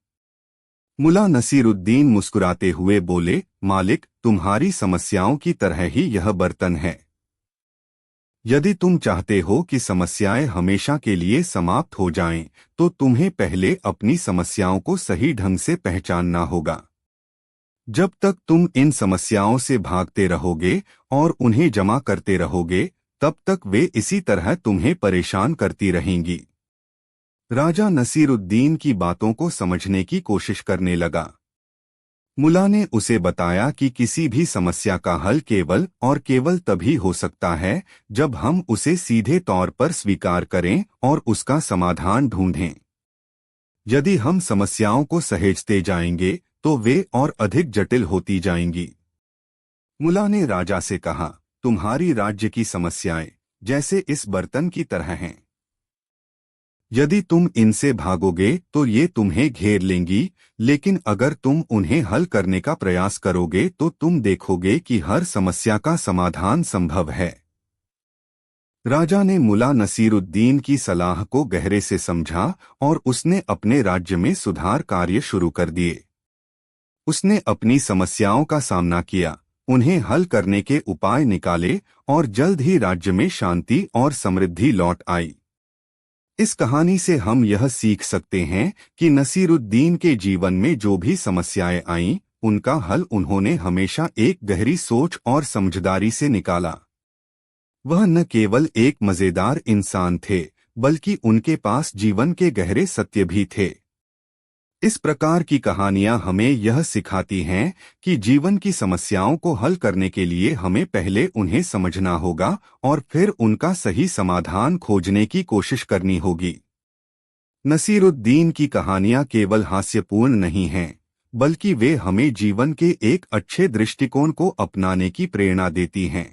मुल्ला नसीरुद्दीन मुस्कुराते हुए बोले, मालिक, तुम्हारी समस्याओं की तरह ही यह बर्तन है। यदि तुम चाहते हो कि समस्याएं हमेशा के लिए समाप्त हो जाएं, तो तुम्हें पहले अपनी समस्याओं को सही ढंग से पहचानना होगा। जब तक तुम इन समस्याओं से भागते रहोगे और उन्हें जमा करते रहोगे, तब तक वे इसी तरह तुम्हें परेशान करती रहेंगी। राजा नसीरुद्दीन की बातों को समझने की कोशिश करने लगा। मुल्ला ने उसे बताया कि किसी भी समस्या का हल केवल और केवल तभी हो सकता है जब हम उसे सीधे तौर पर स्वीकार करें और उसका समाधान ढूंढें। यदि हम समस्याओं को सहेजते जाएंगे तो वे और अधिक जटिल होती जाएंगी। मुल्ला ने राजा से कहा, तुम्हारी राज्य की समस्याएं जैसे इस बर्तन की तरह हैं। यदि तुम इनसे भागोगे तो ये तुम्हें घेर लेंगी, लेकिन अगर तुम उन्हें हल करने का प्रयास करोगे तो तुम देखोगे कि हर समस्या का समाधान संभव है। राजा ने मुल्ला नसीरुद्दीन की सलाह को गहरे से समझा और उसने अपने राज्य में सुधार कार्य शुरू कर दिए। उसने अपनी समस्याओं का सामना किया, उन्हें हल करने के उपाय निकाले और जल्द ही राज्य में शांति और समृद्धि लौट आई। इस कहानी से हम यह सीख सकते हैं कि नसीरुद्दीन के जीवन में जो भी समस्याएं आईं, उनका हल उन्होंने हमेशा एक गहरी सोच और समझदारी से निकाला। वह न केवल एक मजेदार इंसान थे, बल्कि उनके पास जीवन के गहरे सत्य भी थे। इस प्रकार की कहानियां हमें यह सिखाती हैं कि जीवन की समस्याओं को हल करने के लिए हमें पहले उन्हें समझना होगा और फिर उनका सही समाधान खोजने की कोशिश करनी होगी। नसीरुद्दीन की कहानियां केवल हास्यपूर्ण नहीं हैं, बल्कि वे हमें जीवन के एक अच्छे दृष्टिकोण को अपनाने की प्रेरणा देती हैं।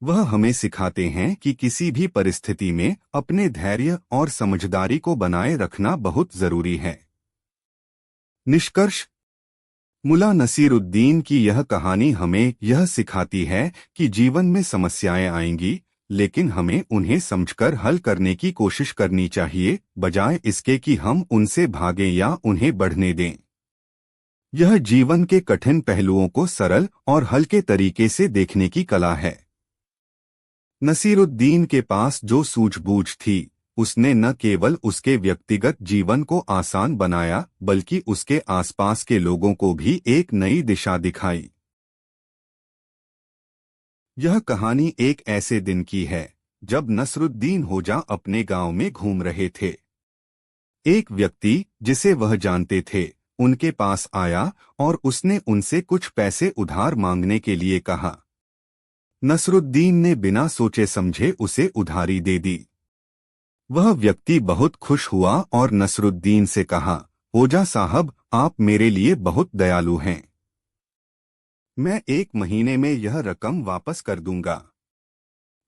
वह हमें सिखाते हैं कि किसी भी परिस्थिति में अपने धैर्य और समझदारी को बनाए रखना बहुत जरूरी है। निष्कर्ष, मुल्ला नसीरुद्दीन की यह कहानी हमें यह सिखाती है कि जीवन में समस्याएं आएंगी, लेकिन हमें उन्हें समझकर हल करने की कोशिश करनी चाहिए, बजाय इसके कि हम उनसे भागें या उन्हें बढ़ने दें। यह जीवन के कठिन पहलुओं को सरल और हल्के तरीके से देखने की कला है। नसीरुद्दीन के पास जो सूझबूझ थी, उसने न केवल उसके व्यक्तिगत जीवन को आसान बनाया, बल्कि उसके आसपास के लोगों को भी एक नई दिशा दिखाई। यह कहानी एक ऐसे दिन की है जब नसरुद्दीन होजा अपने गांव में घूम रहे थे। एक व्यक्ति जिसे वह जानते थे उनके पास आया और उसने उनसे कुछ पैसे उधार मांगने के लिए कहा। नसरुद्दीन ने बिना सोचे समझे उसे उधारी दे दी। वह व्यक्ति बहुत खुश हुआ और नसरुद्दीन से कहा, होजा साहब, आप मेरे लिए बहुत दयालु हैं। मैं 1 महीने में यह रकम वापस कर दूंगा।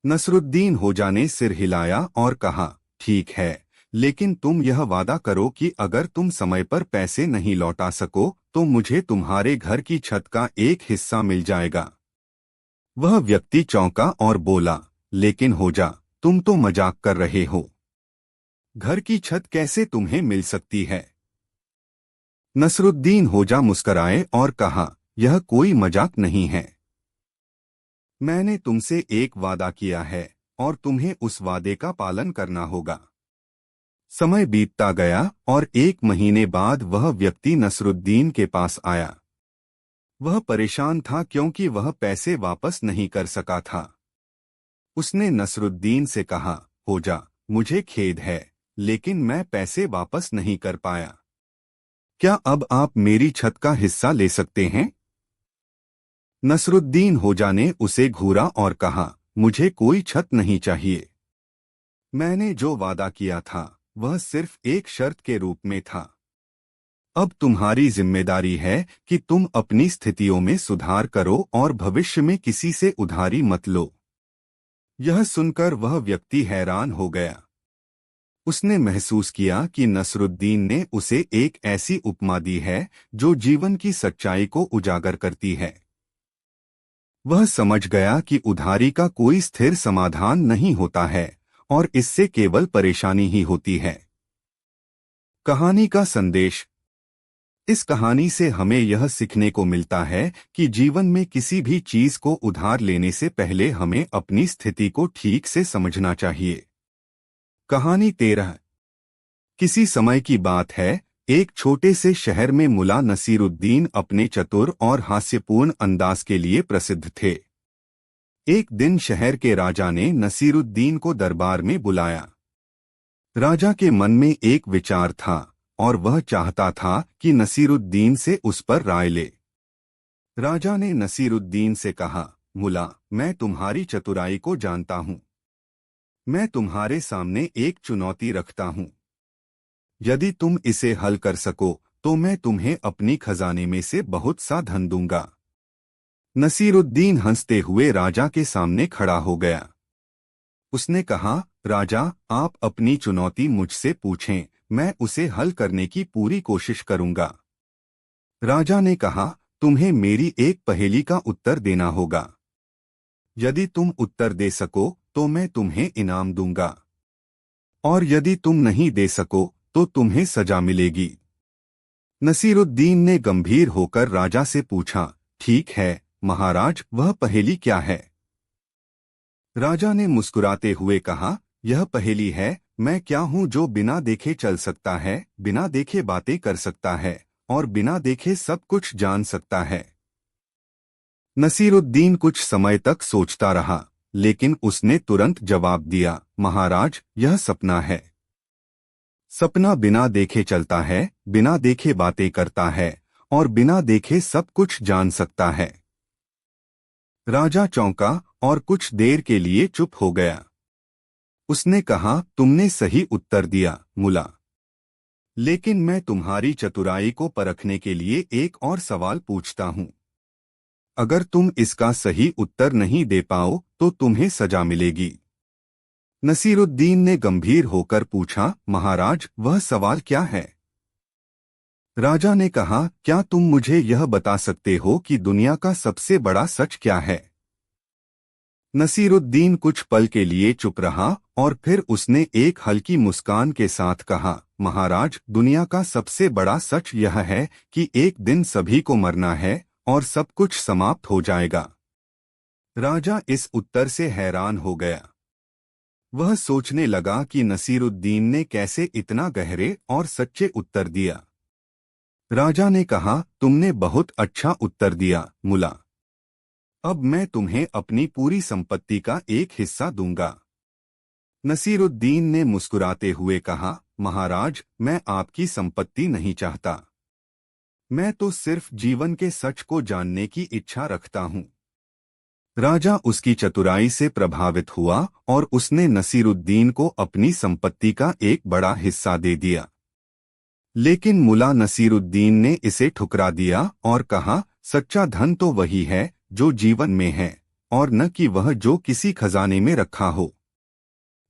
नसरुद्दीन होजा ने सिर हिलाया और कहा, ठीक है, लेकिन तुम यह वादा करो कि अगर तुम समय पर पैसे नहीं लौटा सको तो मुझे तुम्हारे घर की छत का एक हिस्सा मिल जाएगा। वह व्यक्ति चौंका और बोला, लेकिन होजा, तुम तो मजाक कर रहे हो। घर की छत कैसे तुम्हें मिल सकती है? नसरुद्दीन होजा मुस्कराए और कहा, यह कोई मजाक नहीं है। मैंने तुमसे एक वादा किया है और तुम्हें उस वादे का पालन करना होगा। समय बीतता गया और 1 महीने बाद वह व्यक्ति नसरुद्दीन के पास आया। वह परेशान था क्योंकि वह पैसे वापस नहीं कर सका था। उसने नसरुद्दीन से कहा, होजा, मुझे खेद है, लेकिन मैं पैसे वापस नहीं कर पाया। क्या अब आप मेरी छत का हिस्सा ले सकते हैं? नसरुद्दीन होजा ने उसे घूरा और कहा, मुझे कोई छत नहीं चाहिए। मैंने जो वादा किया था वह सिर्फ एक शर्त के रूप में था। अब तुम्हारी जिम्मेदारी है कि तुम अपनी स्थितियों में सुधार करो और भविष्य में किसी से उधारी मत लो। यह सुनकर वह व्यक्ति हैरान हो गया। उसने महसूस किया कि नसरुद्दीन ने उसे एक ऐसी उपमा दी है जो जीवन की सच्चाई को उजागर करती है। वह समझ गया कि उधारी का कोई स्थिर समाधान नहीं होता है और इससे केवल परेशानी ही होती है। कहानी का संदेश। इस कहानी से हमें यह सीखने को मिलता है कि जीवन में किसी भी चीज को उधार लेने से पहले हमें अपनी स्थिति को ठीक से समझना चाहिए। कहानी 13। किसी समय की बात है, एक छोटे से शहर में मुल्ला नसीरुद्दीन अपने चतुर और हास्यपूर्ण अंदाज के लिए प्रसिद्ध थे। एक दिन शहर के राजा ने नसीरुद्दीन को दरबार में बुलाया। राजा के मन में एक विचार था और वह चाहता था कि नसीरुद्दीन से उस पर राय ले। राजा ने नसीरुद्दीन से कहा, मुल्ला, मैं तुम्हारी चतुराई को जानता हूँ। मैं तुम्हारे सामने एक चुनौती रखता हूँ। यदि तुम इसे हल कर सको तो मैं तुम्हें अपनी खजाने में से बहुत सा धन दूंगा। नसीरुद्दीन हंसते हुए राजा के सामने खड़ा हो गया। उसने कहा, राजा, आप अपनी चुनौती मुझसे पूछें, मैं उसे हल करने की पूरी कोशिश करूंगा। राजा ने कहा, तुम्हें मेरी एक पहेली का उत्तर देना होगा। यदि तुम उत्तर दे सको तो मैं तुम्हें इनाम दूंगा, और यदि तुम नहीं दे सको तो तुम्हें सजा मिलेगी। नसीरुद्दीन ने गंभीर होकर राजा से पूछा, ठीक है महाराज, वह पहेली क्या है? राजा ने मुस्कुराते हुए कहा, यह पहेली है, मैं क्या हूँ जो बिना देखे चल सकता है, बिना देखे बातें कर सकता है और बिना देखे सब कुछ जान सकता है। नसीरुद्दीन कुछ समय तक सोचता रहा, लेकिन उसने तुरंत जवाब दिया, महाराज, यह सपना है। सपना बिना देखे चलता है, बिना देखे बातें करता है और बिना देखे सब कुछ जान सकता है। राजा चौंका और कुछ देर के लिए चुप हो गया। उसने कहा, तुमने सही उत्तर दिया मुल्ला, लेकिन मैं तुम्हारी चतुराई को परखने के लिए एक और सवाल पूछता हूँ। अगर तुम इसका सही उत्तर नहीं दे पाओ तो तुम्हें सजा मिलेगी। नसीरुद्दीन ने गंभीर होकर पूछा, महाराज, वह सवाल क्या है? राजा ने कहा, क्या तुम मुझे यह बता सकते हो कि दुनिया का सबसे बड़ा सच क्या है? नसीरुद्दीन कुछ पल के लिए चुप रहा और फिर उसने एक हल्की मुस्कान के साथ कहा, महाराज, दुनिया का सबसे बड़ा सच यह है कि एक दिन सभी को मरना है और सब कुछ समाप्त हो जाएगा। राजा इस उत्तर से हैरान हो गया। वह सोचने लगा कि नसीरुद्दीन ने कैसे इतना गहरे और सच्चे उत्तर दिया। राजा ने कहा, तुमने बहुत अच्छा उत्तर दिया मुल्ला। अब मैं तुम्हें अपनी पूरी संपत्ति का एक हिस्सा दूंगा। नसीरुद्दीन ने मुस्कुराते हुए कहा, महाराज, मैं आपकी संपत्ति नहीं चाहता। मैं तो सिर्फ जीवन के सच को जानने की इच्छा रखता हूँ। राजा उसकी चतुराई से प्रभावित हुआ और उसने नसीरुद्दीन को अपनी संपत्ति का एक बड़ा हिस्सा दे दिया। लेकिन मुल्ला नसीरुद्दीन ने इसे ठुकरा दिया और कहा, सच्चा धन तो वही है जो जीवन में है और न कि वह जो किसी खजाने में रखा हो।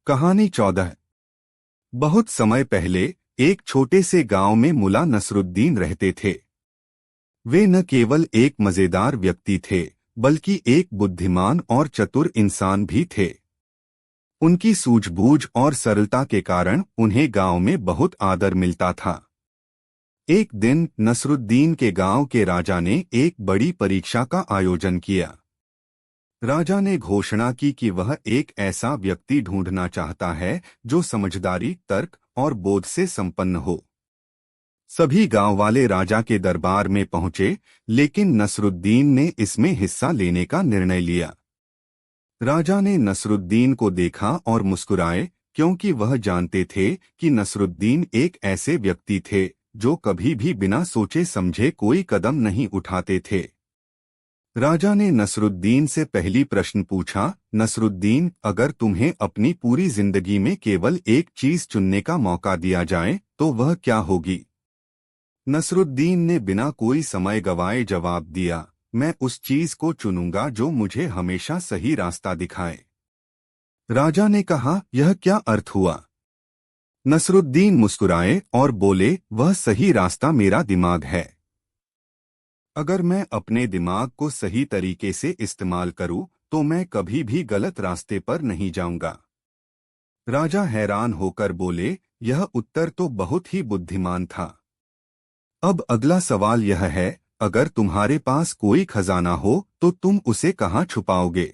कहानी 14। बहुत समय पहले एक छोटे से गांव में मुल्ला नसरुद्दीन रहते थे। वे न केवल एक मजेदार व्यक्ति थे बल्कि एक बुद्धिमान और चतुर इंसान भी थे। उनकी सूझबूझ और सरलता के कारण उन्हें गांव में बहुत आदर मिलता था। एक दिन नसरुद्दीन के गांव के राजा ने एक बड़ी परीक्षा का आयोजन किया। राजा ने घोषणा की कि वह एक ऐसा व्यक्ति ढूंढना चाहता है जो समझदारी, तर्क और बोध से संपन्न हो। सभी गांव वाले राजा के दरबार में पहुंचे, लेकिन नसरुद्दीन ने इसमें हिस्सा लेने का निर्णय लिया। राजा ने नसरुद्दीन को देखा और मुस्कुराए, क्योंकि वह जानते थे कि नसरुद्दीन एक ऐसे व्यक्ति थे जो कभी भी बिना सोचे समझे कोई कदम नहीं उठाते थे। राजा ने नसरुद्दीन से पहली प्रश्न पूछा, नसरुद्दीन, अगर तुम्हें अपनी पूरी जिंदगी में केवल एक चीज चुनने का मौका दिया जाए तो वह क्या होगी? नसरुद्दीन ने बिना कोई समय गवाए जवाब दिया, मैं उस चीज को चुनूंगा जो मुझे हमेशा सही रास्ता दिखाए। राजा ने कहा, यह क्या अर्थ हुआ? नसरुद्दीन मुस्कुराए और बोले, वह सही रास्ता मेरा दिमाग है। अगर मैं अपने दिमाग को सही तरीके से इस्तेमाल करूं तो मैं कभी भी गलत रास्ते पर नहीं जाऊंगा। राजा हैरान होकर बोले, यह उत्तर तो बहुत ही बुद्धिमान था। अब अगला सवाल यह है, अगर तुम्हारे पास कोई खजाना हो तो तुम उसे कहाँ छुपाओगे?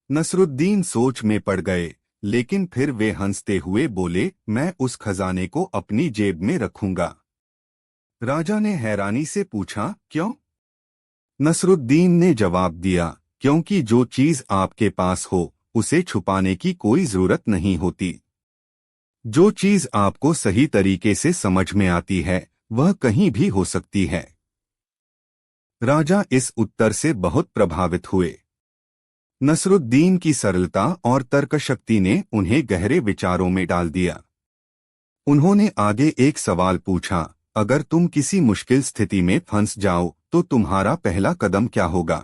नसरुद्दीन सोच में पड़ गए, लेकिन फिर वे हंसते हुए बोले, मैं उस खजाने को अपनी जेब में रखूंगा। राजा ने हैरानी से पूछा, क्यों? नसरुद्दीन ने जवाब दिया, क्योंकि जो चीज आपके पास हो उसे छुपाने की कोई जरूरत नहीं होती। जो चीज आपको सही तरीके से समझ में आती है वह कहीं भी हो सकती है। राजा इस उत्तर से बहुत प्रभावित हुए। नसरुद्दीन की सरलता और तर्कशक्ति ने उन्हें गहरे विचारों में डाल दिया। उन्होंने आगे एक सवाल पूछा, अगर तुम किसी मुश्किल स्थिति में फंस जाओ तो तुम्हारा पहला कदम क्या होगा?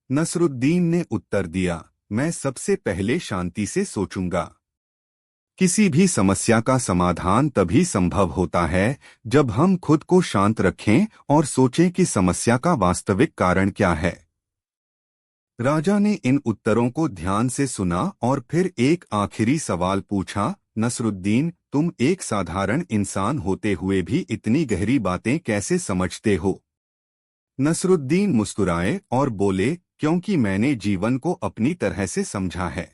नसरुद्दीन ने उत्तर दिया, मैं सबसे पहले शांति से सोचूंगा। किसी भी समस्या का समाधान तभी संभव होता है जब हम खुद को शांत रखें और सोचें कि समस्या का वास्तविक कारण क्या है। राजा ने इन उत्तरों को ध्यान से सुना और फिर एक आखिरी सवाल पूछा, नसरुद्दीन, तुम एक साधारण इंसान होते हुए भी इतनी गहरी बातें कैसे समझते हो? नसरुद्दीन मुस्कुराए और बोले, क्योंकि मैंने जीवन को अपनी तरह से समझा है।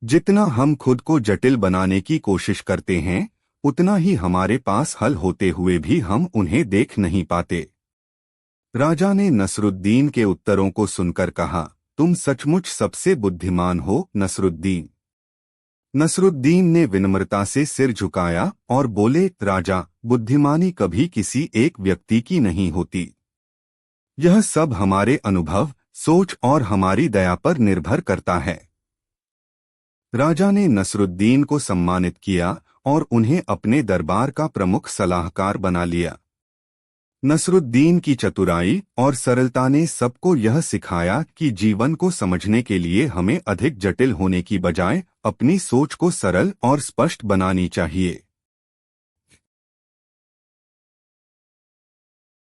जितना हम खुद को जटिल बनाने की कोशिश करते हैं, उतना ही हमारे पास हल होते हुए भी हम उन्हें देख नहीं पाते। राजा ने नसरुद्दीन के उत्तरों को सुनकर कहा, तुम सचमुच सबसे बुद्धिमान हो, नसरुद्दीन। नसरुद्दीन ने विनम्रता से सिर झुकाया और बोले, राजा, बुद्धिमानी कभी किसी एक व्यक्ति की नहीं होती। यह सब हमारे अनुभव, सोच और हमारी दया पर निर्भर करता है। राजा ने नसरुद्दीन को सम्मानित किया और उन्हें अपने दरबार का प्रमुख सलाहकार बना लिया। नसरुद्दीन की चतुराई और सरलता ने सबको यह सिखाया कि जीवन को समझने के लिए हमें अधिक जटिल होने की बजाय अपनी सोच को सरल और स्पष्ट बनानी चाहिए।